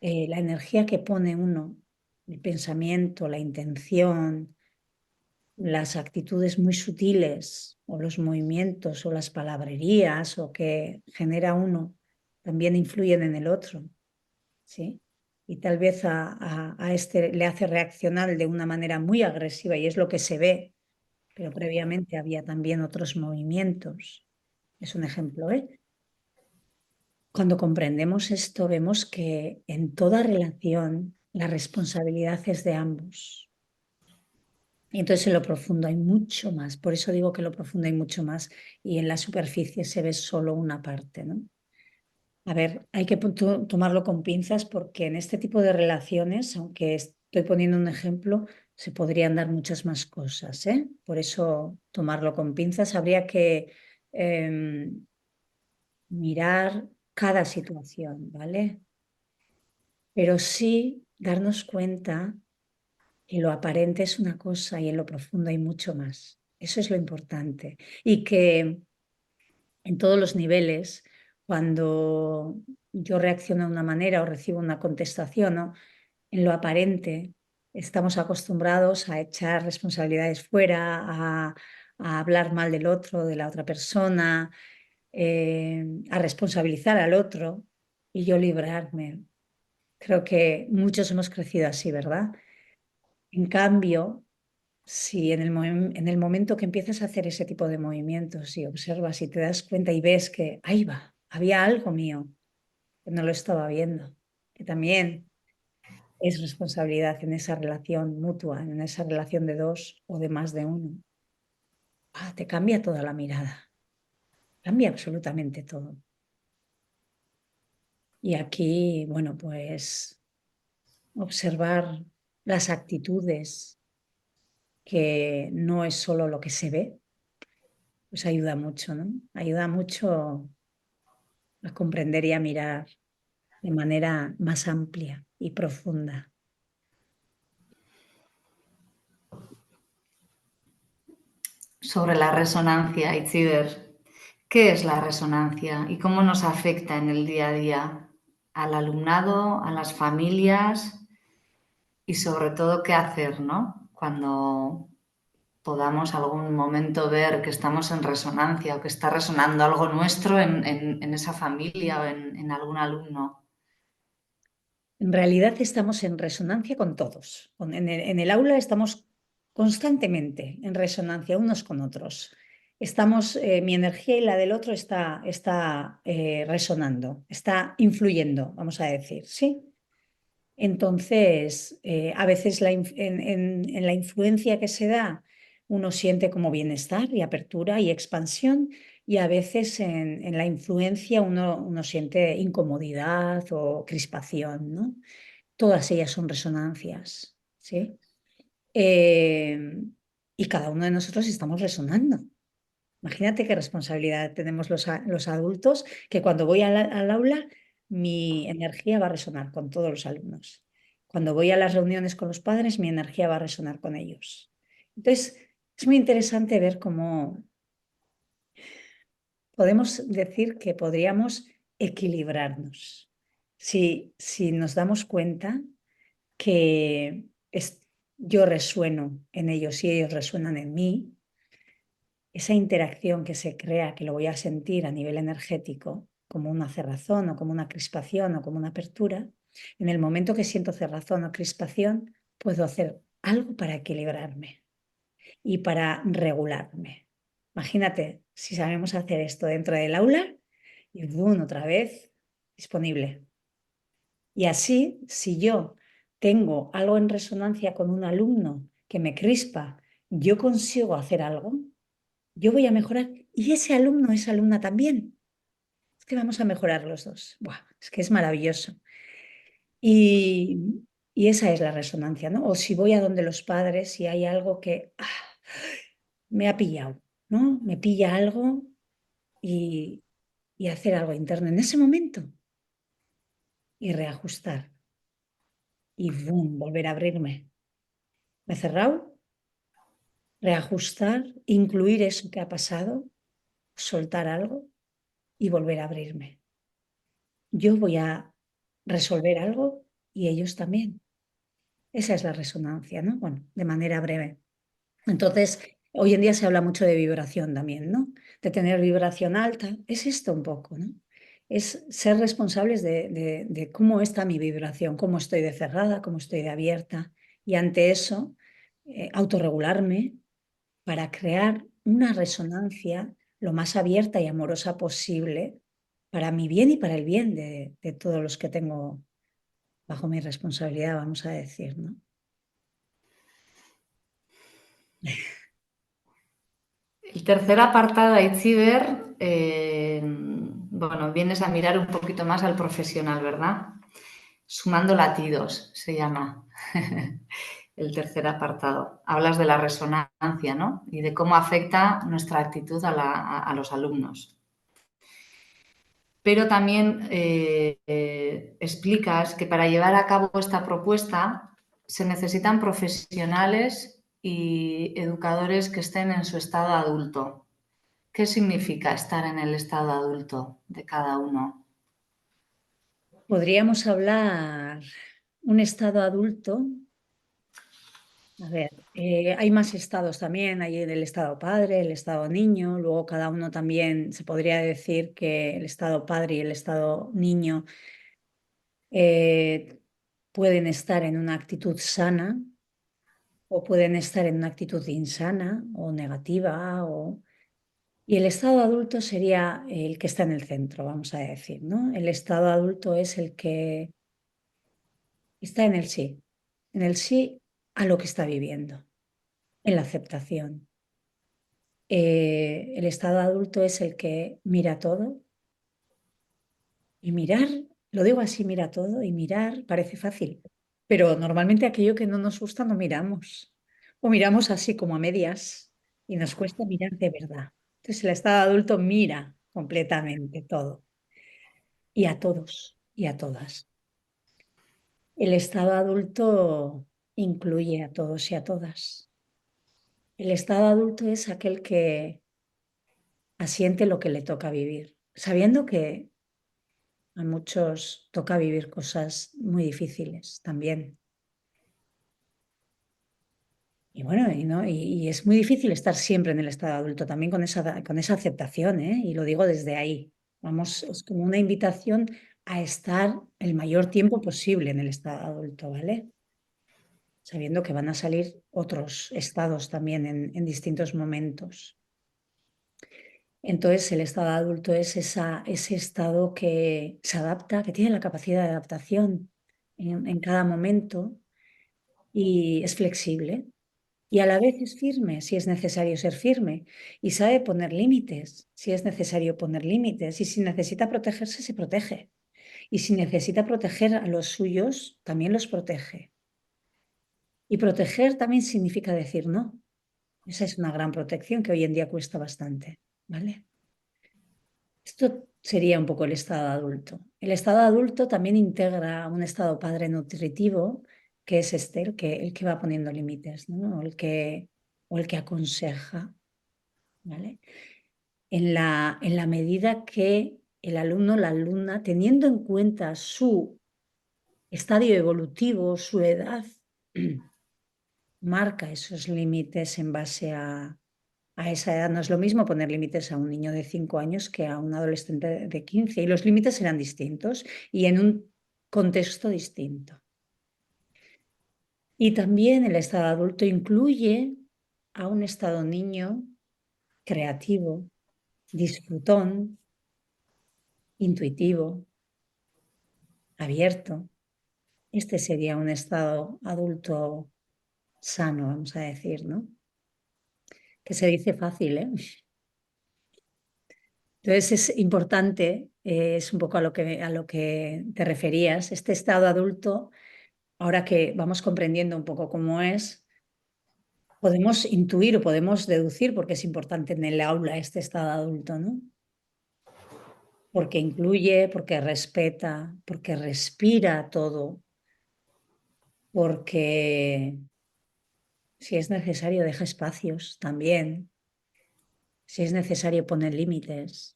la energía que pone uno, el pensamiento, la intención, las actitudes muy sutiles o los movimientos o las palabrerías o que genera uno, también influyen en el otro, ¿sí? Y tal vez a este le hace reaccionar de una manera muy agresiva y es lo que se ve, pero previamente había también otros movimientos. Es un ejemplo, ¿eh? Cuando comprendemos esto, vemos que en toda relación la responsabilidad es de ambos. Y entonces en lo profundo hay mucho más. Por eso digo que en lo profundo hay mucho más y en la superficie se ve solo una parte, ¿no? A ver, hay que tomarlo con pinzas porque en este tipo de relaciones, aunque estoy poniendo un ejemplo, se podrían dar muchas más cosas, ¿eh? Por eso tomarlo con pinzas. Habría que mirar cada situación, ¿vale? Pero sí darnos cuenta que lo aparente es una cosa y en lo profundo hay mucho más. Eso es lo importante. Y que en todos los niveles, cuando yo reacciono de una manera o recibo una contestación, ¿no? En lo aparente estamos acostumbrados a echar responsabilidades fuera, a hablar mal del otro, de la otra persona, a responsabilizar al otro y yo librarme. Creo que muchos hemos crecido así, ¿verdad? En cambio, si en el momento que empiezas a hacer ese tipo de movimientos y observas y te das cuenta y ves que ahí va, había algo mío que no lo estaba viendo, que también es responsabilidad en esa relación mutua, en esa relación de dos o de más de uno. Te cambia toda la mirada, cambia absolutamente todo. Y aquí, bueno, pues observar las actitudes, que no es solo lo que se ve, pues ayuda mucho, ¿no? Ayuda mucho a comprender y a mirar de manera más amplia y profunda. Sobre la resonancia, Itziber, ¿qué es la resonancia y cómo nos afecta en el día a día al alumnado, a las familias y sobre todo qué hacer, ¿no? Cuando podamos algún momento ver que estamos en resonancia o que está resonando algo nuestro en esa familia o en algún alumno. En realidad estamos en resonancia con todos. En el aula estamos constantemente en resonancia unos con otros. Estamos, mi energía y la del otro está resonando, está influyendo, vamos a decir, ¿sí? Entonces, a veces en la influencia que se da, uno siente como bienestar y apertura y expansión, y a veces en la influencia uno siente incomodidad o crispación, ¿no? Todas ellas son resonancias, ¿sí? Eh, y cada uno de nosotros estamos resonando. Imagínate qué responsabilidad tenemos los adultos, que cuando voy al aula, mi energía va a resonar con todos los alumnos. Cuando voy a las reuniones con los padres, mi energía va a resonar con ellos. Entonces, es muy interesante ver cómo podemos decir que podríamos equilibrarnos. Si nos damos cuenta que yo resueno en ellos y ellos resuenan en mí, esa interacción que se crea, que lo voy a sentir a nivel energético, como una cerrazón o como una crispación o como una apertura, en el momento que siento cerrazón o crispación, puedo hacer algo para equilibrarme y para regularme. Imagínate si sabemos hacer esto dentro del aula y ¡bum! Otra vez disponible. Y así, si yo tengo algo en resonancia con un alumno que me crispa, yo consigo hacer algo, yo voy a mejorar y ese alumno, esa alumna también. Es que vamos a mejorar los dos. Buah, es que es maravilloso. Y, y esa es la resonancia, ¿no? O si voy a donde los padres y hay algo que me ha pillado, ¿no? Me pilla algo y, y hacer algo interno en ese momento. y reajustar. Y boom, volver a abrirme. Me he cerrado, reajustar, incluir eso que ha pasado, soltar algo y volver a abrirme. Yo voy a resolver algo y ellos también. Esa es la resonancia, ¿no? Bueno, de manera breve. Entonces, hoy en día se habla mucho de vibración también, ¿no? De tener vibración alta. Es esto un poco, ¿no? Es ser responsables de cómo está mi vibración, cómo estoy de cerrada, cómo estoy de abierta. Y ante eso, autorregularme para crear una resonancia lo más abierta y amorosa posible para mi bien y para el bien de todos los que tengo bajo mi responsabilidad, vamos a decir, ¿no? El tercer apartado, Itziber, bueno, vienes a mirar un poquito más al profesional, ¿verdad? Sumando latidos, se llama el tercer apartado. Hablas de la resonancia, ¿no? Y de cómo afecta nuestra actitud a los alumnos. Pero también explicas que para llevar a cabo esta propuesta se necesitan profesionales y educadores que estén en su estado adulto. ¿Qué significa estar en el estado adulto de cada uno? Podríamos hablar un estado adulto. A ver, hay más estados también, hay el estado padre, el estado niño, luego cada uno también se podría decir que el estado padre y el estado niño pueden estar en una actitud sana o pueden estar en una actitud insana o negativa. Y el estado adulto sería el que está en el centro, vamos a decir, ¿no? El estado adulto es el que está en el sí a lo que está viviendo, en la aceptación. El estado adulto es el que mira todo y mirar, lo digo así, mira todo y mirar parece fácil, pero normalmente aquello que no nos gusta no miramos o miramos así como a medias y nos cuesta mirar de verdad. Entonces el estado adulto mira completamente todo y a todos y a todas. El estado adulto incluye a todos y a todas. El estado adulto es aquel que asiente lo que le toca vivir, sabiendo que a muchos toca vivir cosas muy difíciles también. Y bueno, y es muy difícil estar siempre en el estado adulto, también con esa aceptación, ¿eh? Y lo digo desde ahí. Vamos, es como una invitación a estar el mayor tiempo posible en el estado adulto, ¿vale? Sabiendo que van a salir otros estados también en distintos momentos. Entonces, el estado adulto es ese estado que se adapta, que tiene la capacidad de adaptación en cada momento y es flexible. Y a la vez es firme, si es necesario ser firme. Y sabe poner límites, si es necesario poner límites. Y si necesita protegerse, se protege. Y si necesita proteger a los suyos, también los protege. Y proteger también significa decir no. Esa es una gran protección que hoy en día cuesta bastante, ¿vale? Esto sería un poco el estado adulto. El estado adulto también integra un estado padre nutritivo, que es este, el que va poniendo límites, ¿no? O el que aconseja, ¿vale? En la medida que el alumno o la alumna, teniendo en cuenta su estadio evolutivo, su edad, marca esos límites en base a esa edad. No es lo mismo poner límites a un niño de 5 años que a un adolescente de 15 y los límites serán distintos y en un contexto distinto. Y también el estado adulto incluye a un estado niño creativo, disfrutón, intuitivo, abierto. Este sería un estado adulto sano, vamos a decir, ¿no? Que se dice fácil, ¿eh? Entonces es importante, es un poco a lo que te referías, este estado adulto, ahora que vamos comprendiendo un poco cómo es, podemos intuir o podemos deducir, porque es importante en el aula este estado adulto, ¿no? porque incluye, porque respeta, porque respira todo, porque si es necesario deja espacios también, si es necesario poner límites,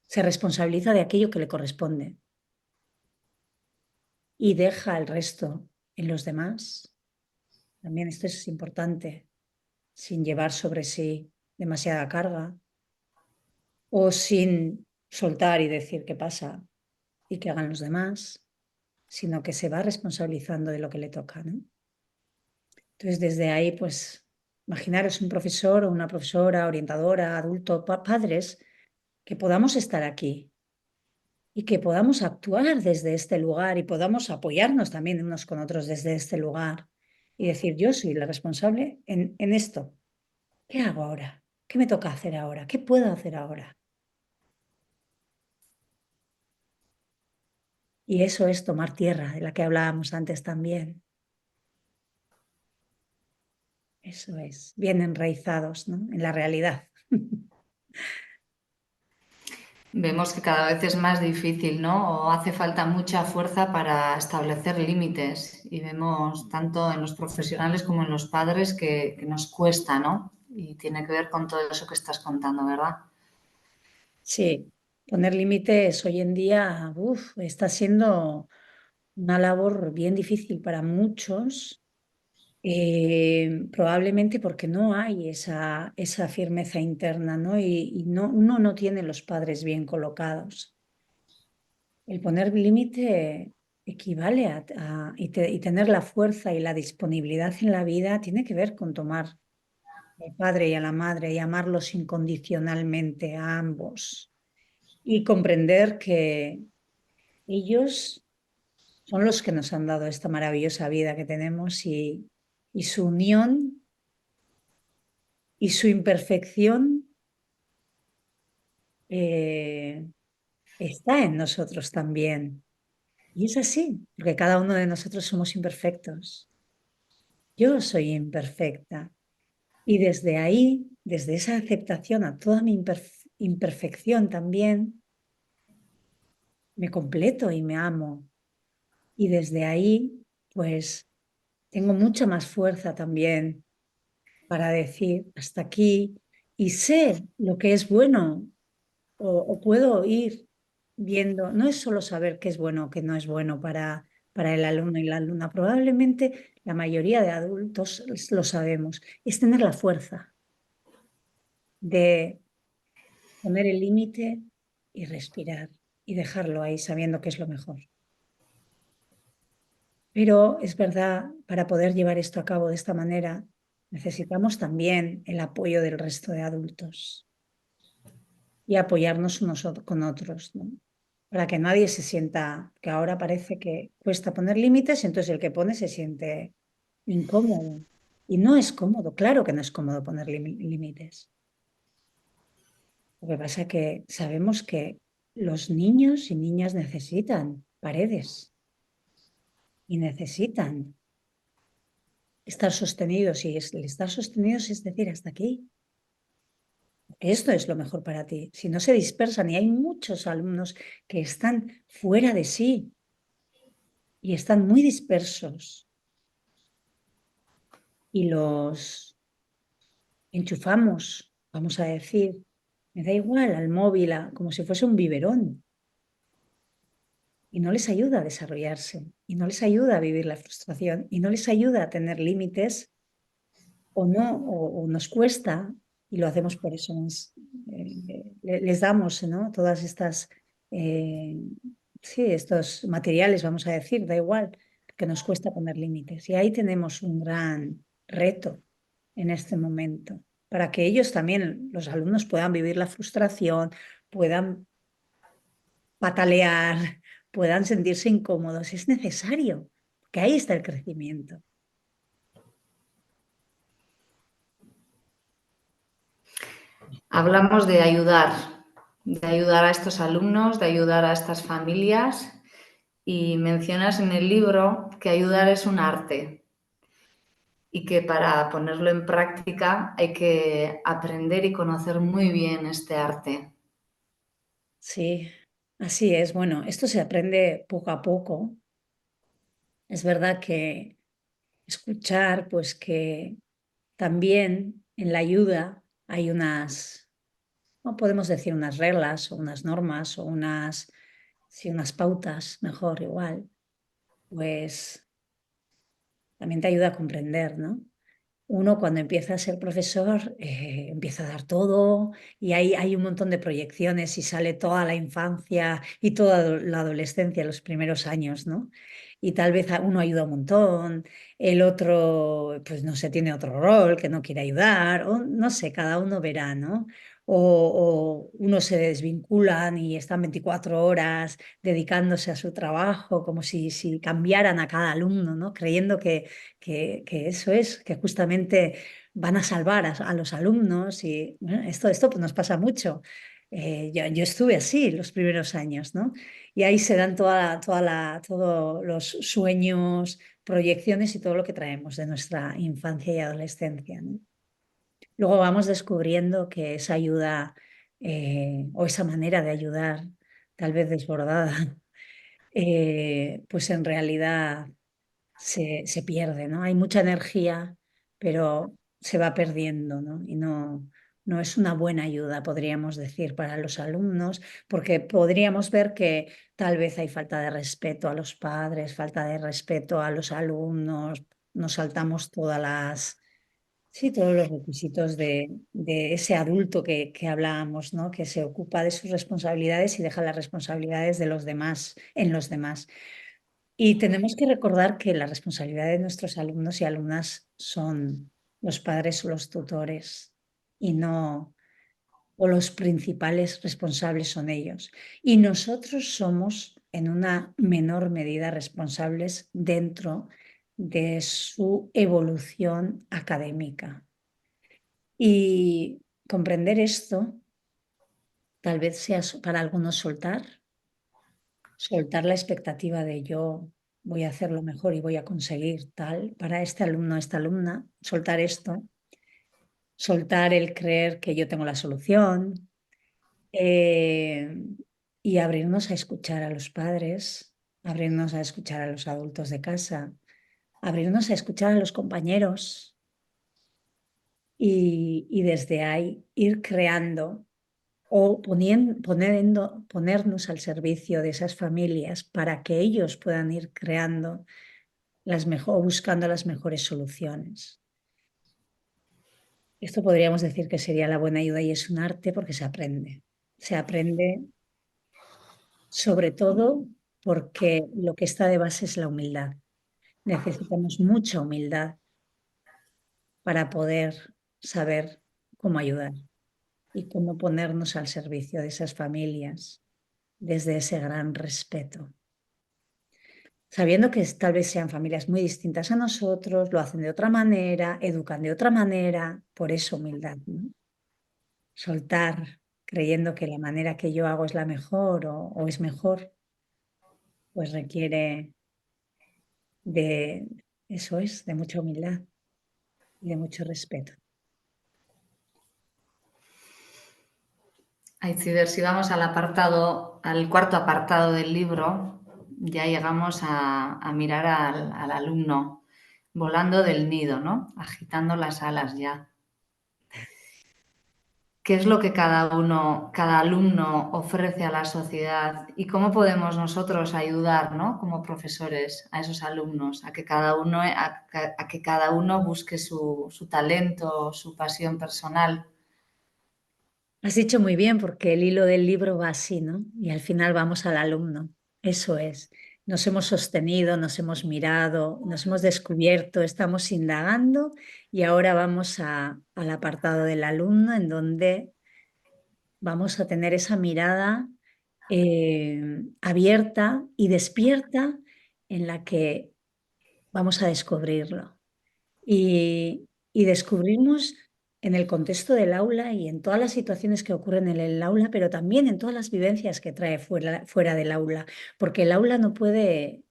se responsabiliza de aquello que le corresponde y deja el resto en los demás. También esto es importante, sin llevar sobre sí demasiada carga o sin soltar y decir qué pasa y que hagan los demás, sino que se va responsabilizando de lo que le toca, ¿no? Entonces, desde ahí, pues, imaginaros un profesor o una profesora, orientadora, adulto, padres, que podamos estar aquí y que podamos actuar desde este lugar y podamos apoyarnos también unos con otros desde este lugar y decir, yo soy la responsable en esto. ¿Qué hago ahora? ¿Qué me toca hacer ahora? ¿Qué puedo hacer ahora? Y eso es tomar tierra, de la que hablábamos antes también. Eso es, bien enraizados, ¿no? En la realidad. Vemos que cada vez es más difícil, ¿no? O hace falta mucha fuerza para establecer límites. Y vemos tanto en los profesionales como en los padres que nos cuesta, ¿no? Y tiene que ver con todo eso que estás contando, ¿verdad? Sí, poner límites hoy en día, está siendo una labor bien difícil para muchos, probablemente porque no hay esa firmeza interna, ¿no? Y no, uno no tiene los padres bien colocados. El poner límite equivale y tener la fuerza y la disponibilidad en la vida tiene que ver con tomar al padre y a la madre y amarlos incondicionalmente a ambos y comprender que ellos son los que nos han dado esta maravillosa vida que tenemos y su unión y su imperfección eh, está en nosotros también. Y es así, porque cada uno de nosotros somos imperfectos. Yo soy imperfecta. Y desde ahí, desde esa aceptación a toda mi imperfección también, me completo y me amo. Y desde ahí, pues, tengo mucha más fuerza también para decir hasta aquí y sé lo que es bueno o puedo ir viendo, no es solo saber qué es bueno o qué no es bueno para el alumno y la alumna, probablemente la mayoría de adultos lo sabemos, es tener la fuerza de poner el límite y respirar y dejarlo ahí sabiendo que es lo mejor. Pero es verdad, para poder llevar esto a cabo de esta manera, necesitamos también el apoyo del resto de adultos y apoyarnos unos con otros, ¿no? Para que nadie se sienta, que ahora parece que cuesta poner límites, entonces el que pone se siente incómodo. Y no es cómodo, claro que no es cómodo poner límites. Lo que pasa es que sabemos que los niños y niñas necesitan paredes y necesitan estar sostenidos. Y el estar sostenidos es decir, hasta aquí. Esto es lo mejor para ti. Si no se dispersan, y hay muchos alumnos que están fuera de sí y están muy dispersos y los enchufamos, vamos a decir, me da igual al móvil, como si fuese un biberón, y no les ayuda a desarrollarse, y no les ayuda a vivir la frustración, y no les ayuda a tener límites, o no, o nos cuesta, y lo hacemos por eso, les damos, ¿no? Todas estas, eh, sí, estos materiales, vamos a decir, da igual, que nos cuesta poner límites. Y ahí tenemos un gran reto en este momento, para que ellos también, los alumnos, puedan vivir la frustración, puedan patalear, puedan sentirse incómodos. Es necesario, porque ahí está el crecimiento. Hablamos de ayudar a estos alumnos, de ayudar a estas familias y mencionas en el libro que ayudar es un arte y que para ponerlo en práctica hay que aprender y conocer muy bien este arte. Sí. Así es, bueno, esto se aprende poco a poco. Es verdad que escuchar, pues que también en la ayuda hay unas, no podemos decir unas reglas o unas normas o unas, sí, unas pautas, mejor igual, pues también te ayuda a comprender, ¿no? Uno cuando empieza a ser profesor, empieza a dar todo y hay un montón de proyecciones y sale toda la infancia y toda la adolescencia, los primeros años, ¿no? Y tal vez uno ayuda un montón, el otro, pues no sé, tiene otro rol que no quiere ayudar, o no sé, cada uno verá, ¿no? O unos se desvinculan y están 24 horas dedicándose a su trabajo, como si cambiaran a cada alumno, ¿no? Creyendo que eso es, que justamente van a salvar a los alumnos y bueno, esto pues nos pasa mucho. Yo estuve así los primeros años, ¿no? Y ahí se dan todos los sueños, proyecciones y todo lo que traemos de nuestra infancia y adolescencia, ¿no? Luego vamos descubriendo que esa ayuda o esa manera de ayudar, tal vez desbordada, pues en realidad se pierde, ¿no? Hay mucha energía, pero se va perdiendo, ¿no? Y no es una buena ayuda, podríamos decir, para los alumnos, porque podríamos ver que tal vez hay falta de respeto a los padres, falta de respeto a los alumnos, nos saltamos sí, todos los requisitos de ese adulto que hablábamos, ¿no? Que se ocupa de sus responsabilidades y deja las responsabilidades de los demás en los demás. Y tenemos que recordar que la responsabilidad de nuestros alumnos y alumnas son los padres o los tutores y no, o los principales responsables son ellos. Y nosotros somos en una menor medida responsables dentro de su evolución académica. Y comprender esto tal vez sea para algunos soltar la expectativa de yo voy a hacerlo mejor y voy a conseguir tal para este alumno, esta alumna, soltar esto, soltar el creer que yo tengo la solución eh, y abrirnos a escuchar a los padres, abrirnos a escuchar a los adultos de casa, abrirnos a escuchar a los compañeros y desde ahí ir creando o ponernos al servicio de esas familias para que ellos puedan ir creando buscando las mejores soluciones. Esto podríamos decir que sería la buena ayuda y es un arte porque se aprende. Se aprende sobre todo porque lo que está de base es la humildad. Necesitamos mucha humildad para poder saber cómo ayudar y cómo ponernos al servicio de esas familias desde ese gran respeto. Sabiendo que tal vez sean familias muy distintas a nosotros, lo hacen de otra manera, educan de otra manera, por eso humildad, ¿no? Soltar creyendo que la manera que yo hago es la mejor o es mejor, pues requiere de, eso es, de mucha humildad y de mucho respeto. Aitziber, si vamos al cuarto apartado del libro, ya llegamos a mirar al alumno volando del nido, ¿no? Agitando las alas ya. ¿Qué es lo que cada alumno ofrece a la sociedad y cómo podemos nosotros ayudar, ¿no? Como profesores a esos alumnos a que cada uno busque su talento, su pasión personal? Has dicho muy bien, porque el hilo del libro va así, ¿no? Y al final vamos al alumno. Eso es. Nos hemos sostenido, nos hemos mirado, nos hemos descubierto, estamos indagando y ahora vamos al apartado del alumno en donde vamos a tener esa mirada abierta y despierta en la que vamos a descubrirlo. Y descubrimos en el contexto del aula y en todas las situaciones que ocurren en el aula, pero también en todas las vivencias que trae fuera del aula, porque el aula no puede,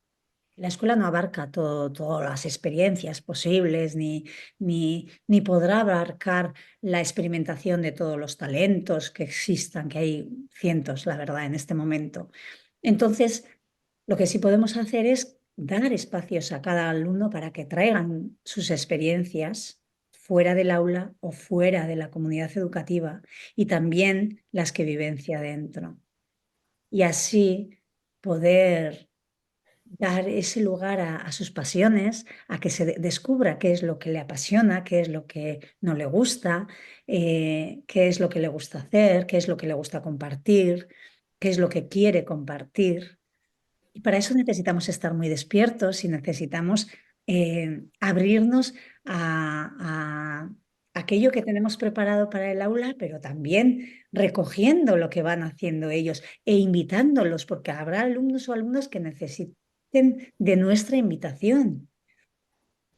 la escuela no abarca todas las experiencias posibles, ni podrá abarcar la experimentación de todos los talentos que existan, que hay cientos, la verdad, en este momento. Entonces, lo que sí podemos hacer es dar espacios a cada alumno para que traigan sus experiencias fuera del aula o fuera de la comunidad educativa y también las que vivencia dentro. Y así poder dar ese lugar a sus pasiones, a que se descubra qué es lo que le apasiona, qué es lo que no le gusta, qué es lo que le gusta hacer, qué es lo que le gusta compartir, qué es lo que quiere compartir. Y para eso necesitamos estar muy despiertos y necesitamos abrirnos a aquello que tenemos preparado para el aula, pero también recogiendo lo que van haciendo ellos e invitándolos, porque habrá alumnos o alumnas que necesiten de nuestra invitación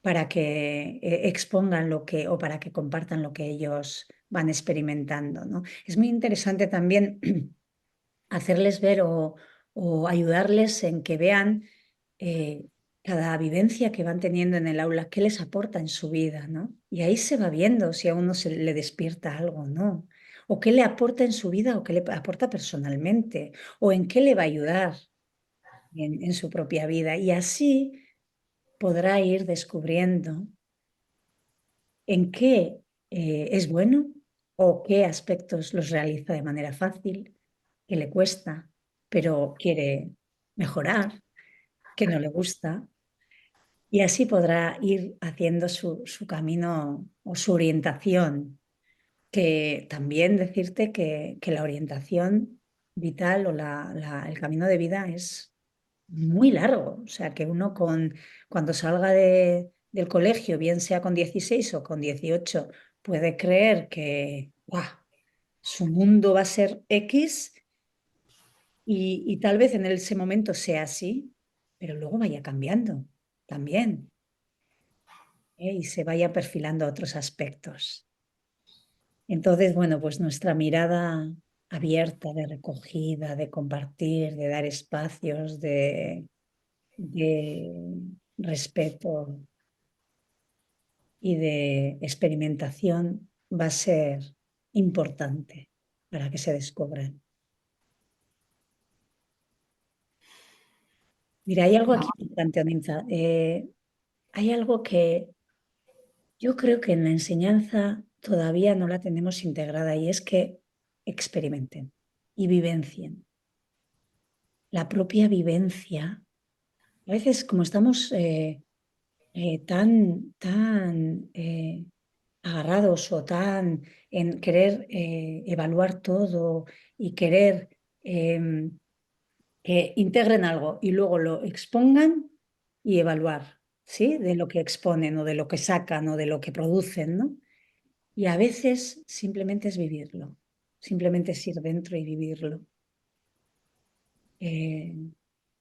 para que expongan lo que o para que compartan lo que ellos van experimentando, ¿no? Es muy interesante también hacerles ver o ayudarles en que vean eh, cada vivencia que van teniendo en el aula, qué les aporta en su vida, ¿no? Y ahí se va viendo si a uno se le despierta algo o no, o qué le aporta en su vida o qué le aporta personalmente, o en qué le va a ayudar en su propia vida. Y así podrá ir descubriendo en qué es bueno o qué aspectos los realiza de manera fácil, que le cuesta, pero quiere mejorar, que no le gusta. Y así podrá ir haciendo su camino o su orientación, que también decirte que la orientación vital o el camino de vida es muy largo. O sea, que uno cuando salga del colegio, bien sea con 16 o con 18, puede creer que ¡guau!, su mundo va a ser X y tal vez en ese momento sea así, pero luego vaya cambiando también, ¿eh? Y se vaya perfilando a otros aspectos. Entonces, bueno, pues nuestra mirada abierta, de recogida, de compartir, de dar espacios, de respeto y de experimentación va a ser importante para que se descubran. Mira, hay algo aquí importante, Onitza. Hay algo que yo creo que en la enseñanza todavía no la tenemos integrada y es que experimenten y vivencien. La propia vivencia, a veces como estamos tan agarrados o tan en querer evaluar todo y querer que integren algo y luego lo expongan y evaluar, ¿sí? De lo que exponen o de lo que sacan o de lo que producen, ¿no? Y a veces simplemente es vivirlo, simplemente es ir dentro y vivirlo. Eh,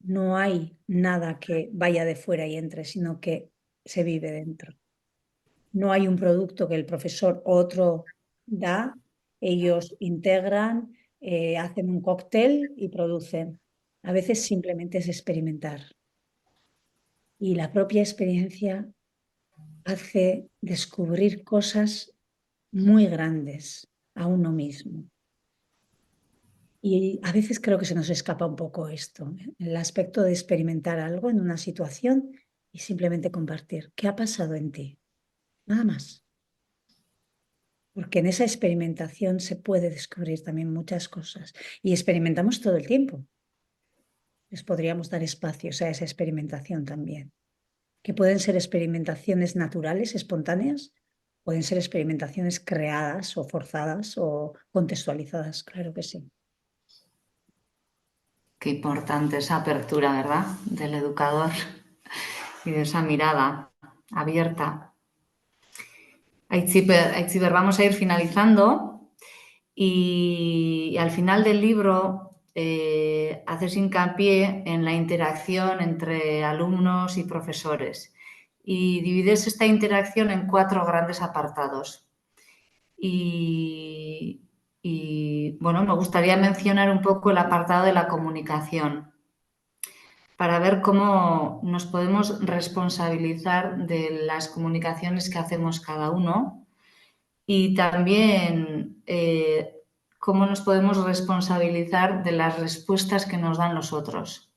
no hay nada que vaya de fuera y entre, sino que se vive dentro. No hay un producto que el profesor otro da, ellos integran, hacen un cóctel y producen. A veces simplemente es experimentar. Y la propia experiencia hace descubrir cosas muy grandes a uno mismo. Y a veces creo que se nos escapa un poco esto, ¿eh? El aspecto de experimentar algo en una situación y simplemente compartir. ¿Qué ha pasado en ti? Nada más. Porque en esa experimentación se puede descubrir también muchas cosas. Y experimentamos todo el tiempo. Les podríamos dar espacios a esa experimentación también. Que pueden ser experimentaciones naturales, espontáneas, pueden ser experimentaciones creadas o forzadas o contextualizadas, claro que sí. Qué importante esa apertura, ¿verdad? Del educador y de esa mirada abierta. Aitziber, vamos a ir finalizando y al final del libro haces hincapié en la interacción entre alumnos y profesores y divides esta interacción en 4 grandes apartados. Bueno, me gustaría mencionar un poco el apartado de la comunicación para ver cómo nos podemos responsabilizar de las comunicaciones que hacemos cada uno y también ¿Cómo nos podemos responsabilizar de las respuestas que nos dan los otros?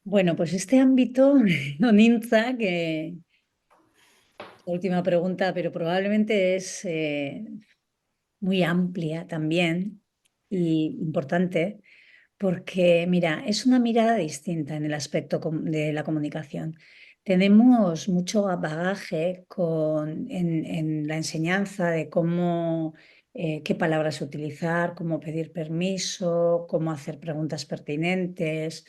Bueno, pues este ámbito, Oninza, que la última pregunta, pero probablemente es muy amplia también y importante, porque mira, es una mirada distinta en el aspecto de la comunicación. Tenemos mucho bagaje en la enseñanza de cómo, qué palabras utilizar, cómo pedir permiso, cómo hacer preguntas pertinentes,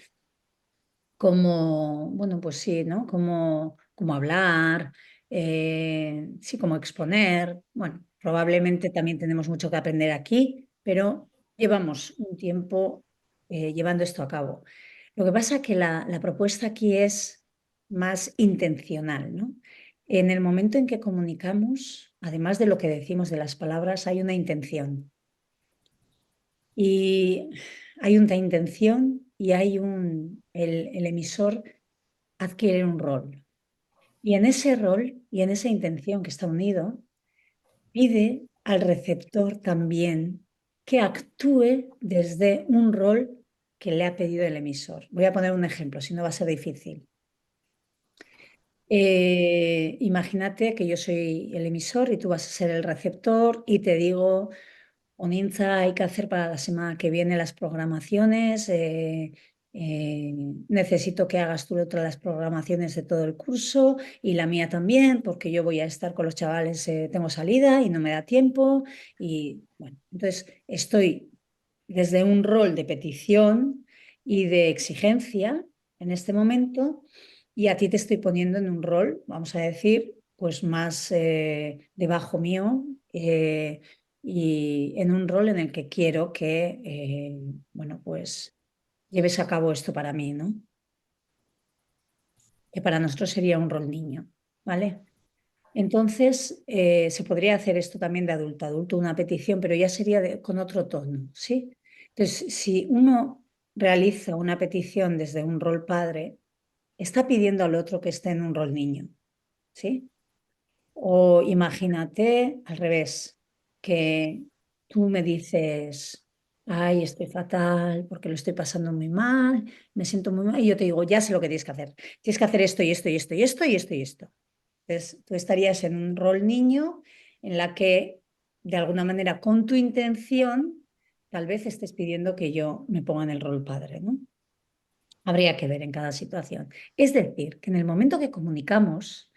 cómo, bueno, pues sí, ¿no? Cómo hablar, sí, cómo exponer. Bueno, probablemente también tenemos mucho que aprender aquí, pero llevamos un tiempo llevando esto a cabo. Lo que pasa es que la propuesta aquí es más intencional, ¿no? En el momento en que comunicamos, además de lo que decimos de las palabras, hay una intención. Y hay una intención y el emisor adquiere un rol. Y en ese rol y en esa intención que está unido, pide al receptor también que actúe desde un rol que le ha pedido el emisor. Voy a poner un ejemplo, si no va a ser difícil. Imagínate que yo soy el emisor y tú vas a ser el receptor y te digo, Oninza, hay que hacer para la semana que viene las programaciones. Eh, Necesito que hagas tú otra las programaciones de todo el curso y la mía también, porque yo voy a estar con los chavales, tengo salida y no me da tiempo. Y bueno, entonces estoy desde un rol de petición y de exigencia en este momento y a ti te estoy poniendo en un rol, vamos a decir, pues más debajo mío. Y en un rol en el que quiero que, bueno, pues lleves a cabo esto para mí, ¿no? Que para nosotros sería un rol niño, ¿vale? Entonces, se podría hacer esto también de adulto a adulto, una petición, pero ya sería con otro tono, ¿sí? Entonces, si uno realiza una petición desde un rol padre, está pidiendo al otro que esté en un rol niño, ¿sí? O imagínate al revés, que tú me dices, ay, estoy fatal porque lo estoy pasando muy mal, me siento muy mal, y yo te digo, ya sé lo que tienes que hacer. Tienes que hacer esto y esto y esto y esto y esto y esto. Entonces, tú estarías en un rol niño en la que, de alguna manera, con tu intención, tal vez estés pidiendo que yo me ponga en el rol padre, ¿no? Habría que ver en cada situación. Es decir, que en el momento que comunicamos,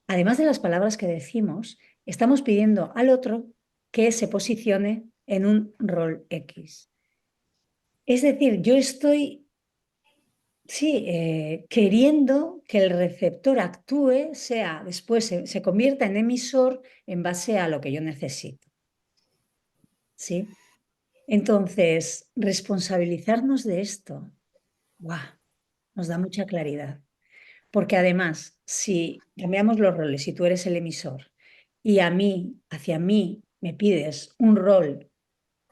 además de las palabras que decimos, estamos pidiendo al otro que se posicione en un rol X. Es decir, yo estoy, sí, queriendo que el receptor actúe, sea después se convierta en emisor en base a lo que yo necesito. ¿Sí? Entonces, responsabilizarnos de esto, ¡guau!, nos da mucha claridad. Porque además, si cambiamos los roles, si tú eres el emisor y a mí, hacia mí, me pides un rol,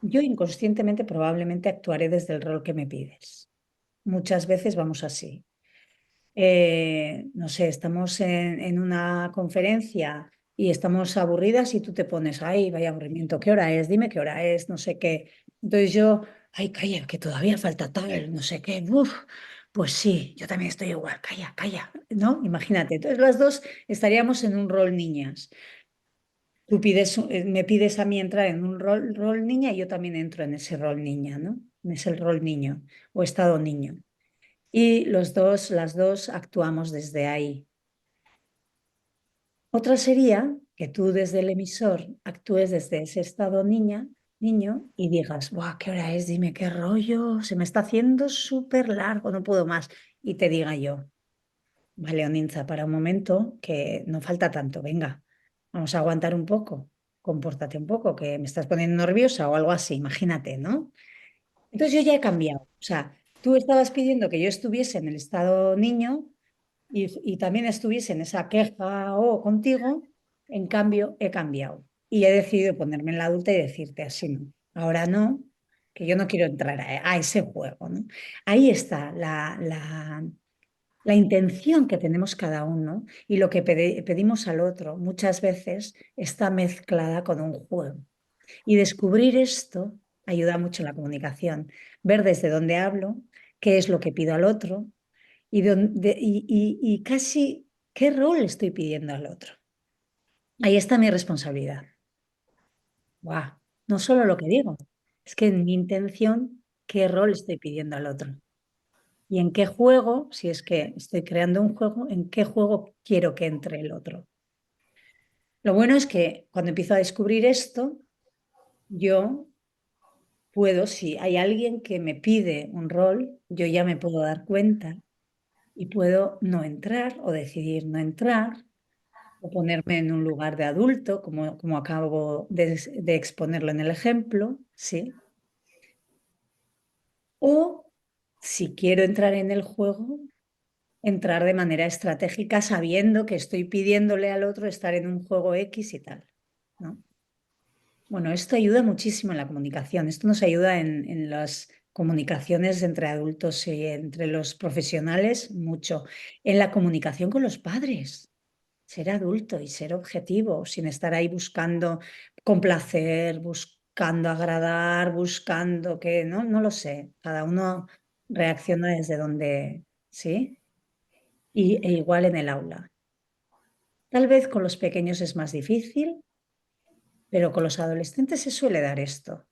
yo inconscientemente probablemente actuaré desde el rol que me pides. Muchas veces vamos así. No sé, estamos en una conferencia y estamos aburridas y tú te pones, ay, vaya aburrimiento, ¿qué hora es? Dime qué hora es, no sé qué. Entonces yo, ay, calla, que todavía falta tal, no sé qué. Uf, pues sí, yo también estoy igual, calla, calla, ¿no? Imagínate. Entonces las dos estaríamos en un rol niñas. Tú pides, me pides a mí entrar en un rol niña y yo también entro en ese rol niña, ¿no? En ese rol niño o estado niño. Y las dos actuamos desde ahí. Otra sería que tú desde el emisor actúes desde ese estado niño y digas, ¡buah, qué hora es! Dime qué rollo, se me está haciendo súper largo, no puedo más. Y te diga yo, vale, Oninza, para un momento, que no falta tanto, venga, vamos a aguantar un poco, compórtate un poco, que me estás poniendo nerviosa o algo así, imagínate, ¿no? Entonces yo ya he cambiado. O sea, tú estabas pidiendo que yo estuviese en el estado niño y también estuviese en esa queja o contigo, en cambio he cambiado y he decidido ponerme en la adulta y decirte así, no, ahora no, que yo no quiero entrar a ese juego, ¿no? Ahí está la intención que tenemos cada uno y lo que pedimos al otro muchas veces está mezclada con un juego. Y descubrir esto ayuda mucho en la comunicación. Ver desde dónde hablo, qué es lo que pido al otro y casi qué rol estoy pidiendo al otro. Ahí está mi responsabilidad. ¡Guau! No solo lo que digo, es que en mi intención, qué rol estoy pidiendo al otro. Y en qué juego, si es que estoy creando un juego, en qué juego quiero que entre el otro. Lo bueno es que cuando empiezo a descubrir esto, yo puedo, si hay alguien que me pide un rol, yo ya me puedo dar cuenta y puedo no entrar o decidir no entrar o ponerme en un lugar de adulto, como acabo de exponerlo en el ejemplo, ¿sí? O si quiero entrar en el juego, entrar de manera estratégica sabiendo que estoy pidiéndole al otro estar en un juego X y tal, ¿no? Bueno, esto ayuda muchísimo en la comunicación. Esto nos ayuda en las comunicaciones entre adultos y entre los profesionales mucho. En la comunicación con los padres, ser adulto y ser objetivo, sin estar ahí buscando complacer, buscando agradar, buscando que, no, no lo sé. Cada uno reacciona desde donde, ¿sí? E igual en el aula. Tal vez con los pequeños es más difícil, pero con los adolescentes se suele dar esto.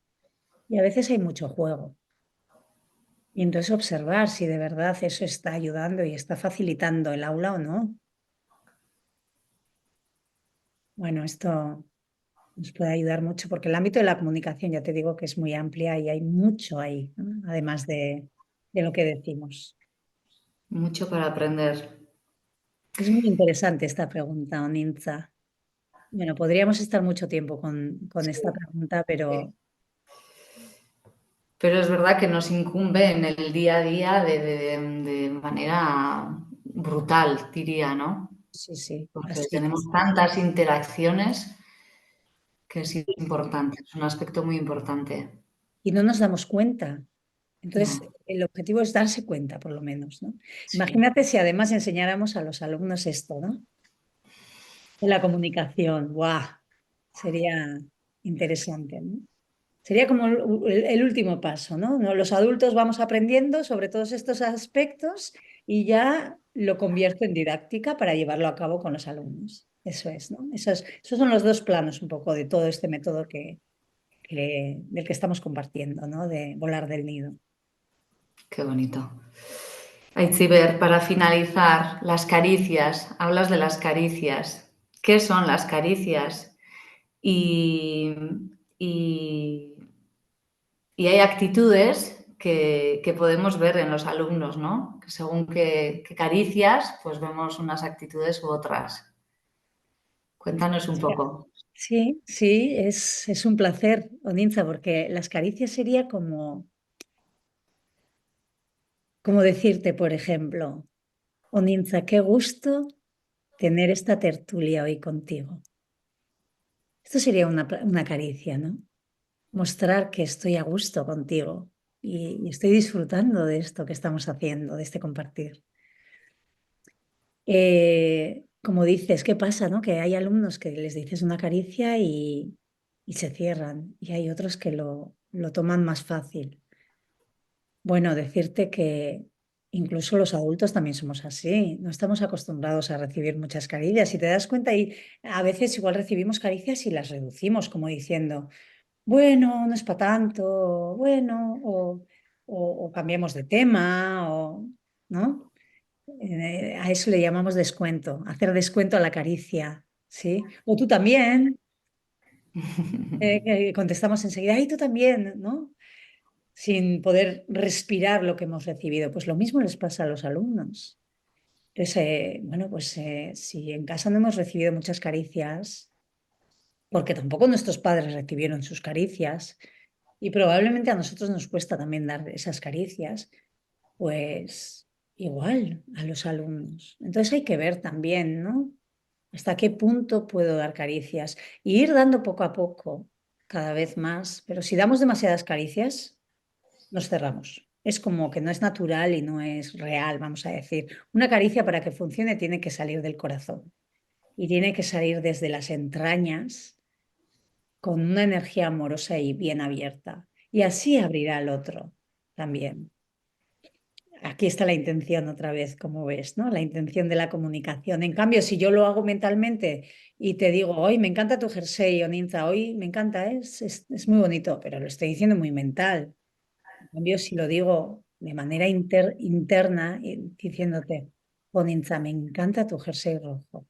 Y a veces hay mucho juego. Y entonces observar si de verdad eso está ayudando y está facilitando el aula o no. Bueno, esto nos puede ayudar mucho porque el ámbito de la comunicación, ya te digo que es muy amplia y hay mucho ahí, ¿no? Además de lo que decimos. Mucho para aprender. Es muy interesante esta pregunta, Onintza. Bueno, podríamos estar mucho tiempo con esta pregunta, pero Pero es verdad que nos incumbe en el día a día de manera brutal, diría, ¿no? sí, sí, Porque así tenemos es. tantas interacciones que es importante, es un aspecto muy importante. Y no nos damos cuenta. Entonces, No, el objetivo es darse cuenta, por lo menos, ¿no? sí. Imagínate si además enseñáramos a los alumnos esto, ¿no? De la comunicación, ¡guau! Sería interesante, ¿no? Sería como el último paso, ¿no? Los adultos vamos aprendiendo sobre todos estos aspectos y ya lo convierto en didáctica para llevarlo a cabo con los alumnos. Eso es, ¿no? Esos son los dos planos un poco de todo este método del que estamos compartiendo, ¿no? De volar del nido. Qué bonito. Aitziber, para finalizar, las caricias. Hablas de las caricias. ¿Qué son las caricias? Y, y- y hay actitudes que podemos ver en los alumnos, ¿no? Que según qué caricias, pues vemos unas actitudes u otras. Cuéntanos un poco. Sí, sí, es un placer, Oninza, porque las caricias sería como decirte, por ejemplo, Oninza, qué gusto tener esta tertulia hoy contigo. Esto sería una caricia, ¿no? Mostrar que estoy a gusto contigo y estoy disfrutando de esto que estamos haciendo, de este compartir. Como dices, ¿qué pasa, no? Que hay alumnos que les dices una caricia y se cierran, y hay otros que lo toman más fácil. Bueno, decirte que incluso los adultos también somos así, no estamos acostumbrados a recibir muchas caricias. Si te das cuenta, y a veces igual recibimos caricias y las reducimos, como diciendo, bueno, no es para tanto, bueno, o cambiamos de tema, o, ¿no? A eso le llamamos descuento, hacer descuento a la caricia, ¿sí? O tú también, que contestamos enseguida, ay, tú también, ¿no? Sin poder respirar lo que hemos recibido. Pues lo mismo les pasa a los alumnos. Entonces, bueno, pues si en casa no hemos recibido muchas caricias, porque tampoco nuestros padres recibieron sus caricias, y probablemente a nosotros nos cuesta también dar esas caricias, pues igual a los alumnos. Entonces hay que ver también, ¿no? Hasta qué punto puedo dar caricias y ir dando poco a poco, cada vez más. Pero si damos demasiadas caricias, nos cerramos. Es como que no es natural y no es real, vamos a decir. Una caricia para que funcione tiene que salir del corazón y tiene que salir desde las entrañas con una energía amorosa y bien abierta. Y así abrirá al otro también. Aquí está la intención otra vez, como ves, ¿no? La intención de la comunicación. En cambio, si yo lo hago mentalmente y te digo, hoy me encanta tu jersey, Oninza, hoy me encanta, es muy bonito, pero lo estoy diciendo muy mental. En cambio, si lo digo de manera interna, diciéndote, Oninza, me encanta tu jersey rojo,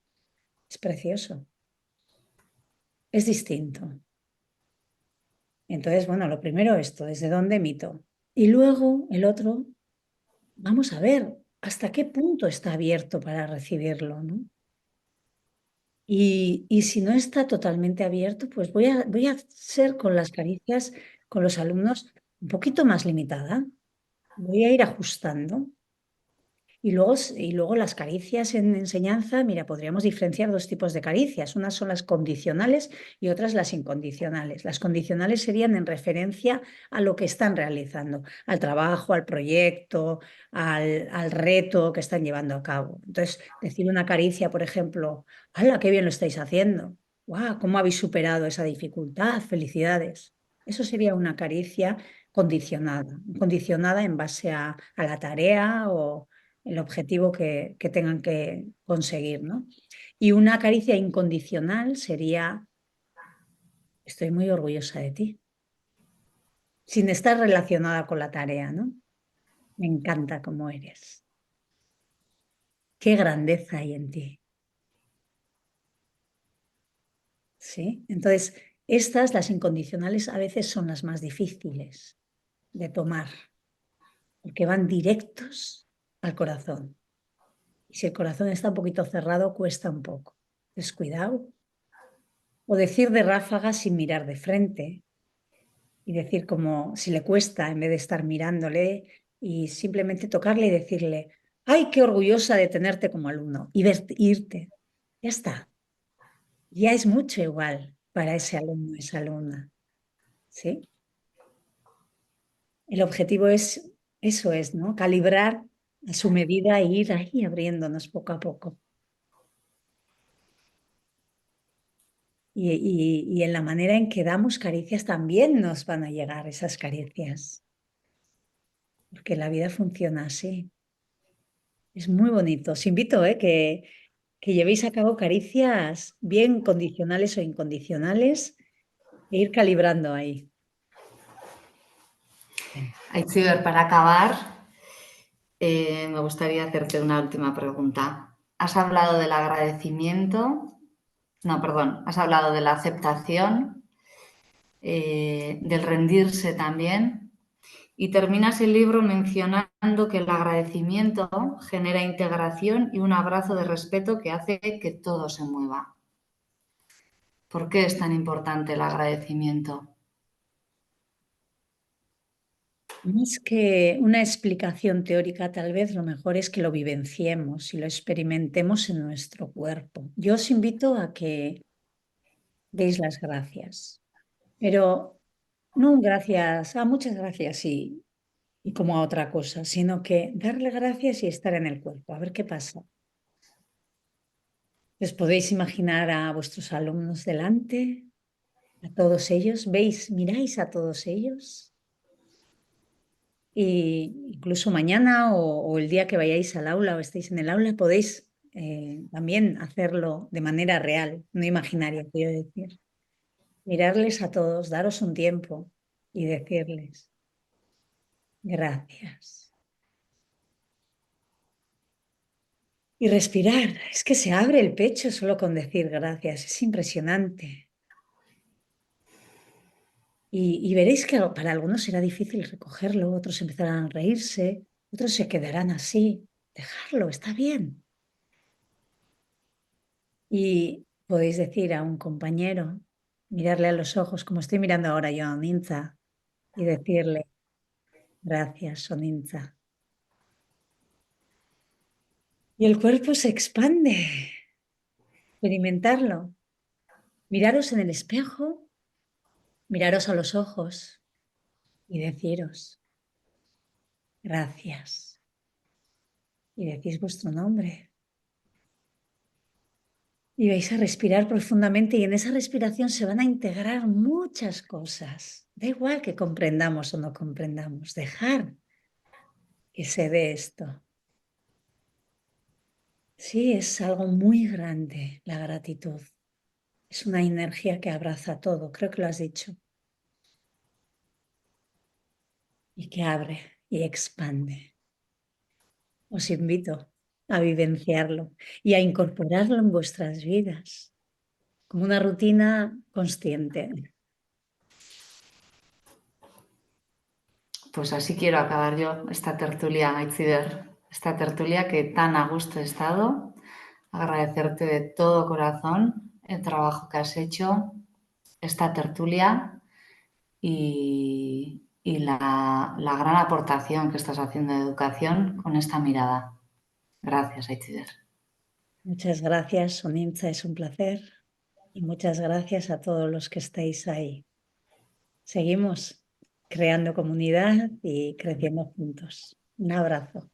es precioso, es distinto. Entonces, bueno, lo primero esto, ¿desde dónde emito? Y luego el otro, vamos a ver hasta qué punto está abierto para recibirlo, ¿no? Y si no está totalmente abierto, pues voy a ser con las caricias, con los alumnos, un poquito más limitada. Voy a ir ajustando. Y luego las caricias en enseñanza, mira, podríamos diferenciar dos tipos de caricias. Unas son las condicionales y otras las incondicionales. Las condicionales serían en referencia a lo que están realizando, al trabajo, al proyecto, al reto que están llevando a cabo. Entonces, decir una caricia, por ejemplo, ¡hala, qué bien lo estáis haciendo! ¡Guau! ¿Cómo habéis superado esa dificultad? ¡Felicidades! Eso sería una caricia condicionada en base a la tarea o el objetivo que tengan que conseguir, ¿no? Y una caricia incondicional sería, estoy muy orgullosa de ti, sin estar relacionada con la tarea, ¿no? Me encanta cómo eres. Qué grandeza hay en ti, ¿sí? Entonces, estas, las incondicionales, a veces son las más difíciles de tomar, porque van directos al corazón. Y si el corazón está un poquito cerrado, cuesta un poco. Descuidado. O decir de ráfaga sin mirar de frente, y decir como si le cuesta en vez de estar mirándole y simplemente tocarle y decirle, ay, qué orgullosa de tenerte como alumno y irte. Ya está. Ya es mucho igual para ese alumno, esa alumna. ¿Sí? El objetivo es, eso es, ¿no? Calibrar a su medida e ir ahí abriéndonos poco a poco. Y en la manera en que damos caricias también nos van a llegar esas caricias, porque la vida funciona así. Es muy bonito. Os invito, que llevéis a cabo caricias bien condicionales o incondicionales e ir calibrando ahí. Aitziber, para acabar, me gustaría hacerte una última pregunta. Has hablado del agradecimiento, no, perdón, has hablado de la aceptación, del rendirse también, y terminas el libro mencionando que el agradecimiento genera integración y un abrazo de respeto que hace que todo se mueva. ¿Por qué es tan importante el agradecimiento? Más que una explicación teórica, tal vez lo mejor es que lo vivenciemos y lo experimentemos en nuestro cuerpo. Yo os invito a que deis las gracias, pero no un gracias, muchas gracias y como a otra cosa, sino que darle gracias y estar en el cuerpo, a ver qué pasa. ¿Os podéis imaginar a vuestros alumnos delante? ¿A todos ellos? ¿Veis, miráis a todos ellos? Y incluso mañana o el día que vayáis al aula o estéis en el aula, podéis también hacerlo de manera real, no imaginaria, quiero decir. Mirarles a todos, daros un tiempo y decirles gracias. Y respirar. Es que se abre el pecho solo con decir gracias. Es impresionante. Y veréis que para algunos será difícil recogerlo, otros empezarán a reírse, otros se quedarán así. Dejarlo, está bien. Y podéis decir a un compañero, mirarle a los ojos, como estoy mirando ahora yo a Oninza, y decirle, gracias, Oninza. Y el cuerpo se expande. Experimentarlo. Miraros en el espejo, miraros a los ojos y deciros, gracias. Y decís vuestro nombre. Y vais a respirar profundamente y en esa respiración se van a integrar muchas cosas. Da igual que comprendamos o no comprendamos, dejar que se dé esto. Sí, es algo muy grande la gratitud. Es una energía que abraza todo, creo que lo has dicho, y que abre y expande. Os invito a vivenciarlo y a incorporarlo en vuestras vidas como una rutina consciente. Pues así quiero acabar yo esta tertulia, Aitziber, esta tertulia que tan a gusto he estado. Agradecerte de todo corazón el trabajo que has hecho, esta tertulia y la gran aportación que estás haciendo de educación con esta mirada. Gracias, Aitziber. Muchas gracias, Sonintza, es un placer. Y muchas gracias a todos los que estáis ahí. Seguimos creando comunidad y creciendo juntos. Un abrazo.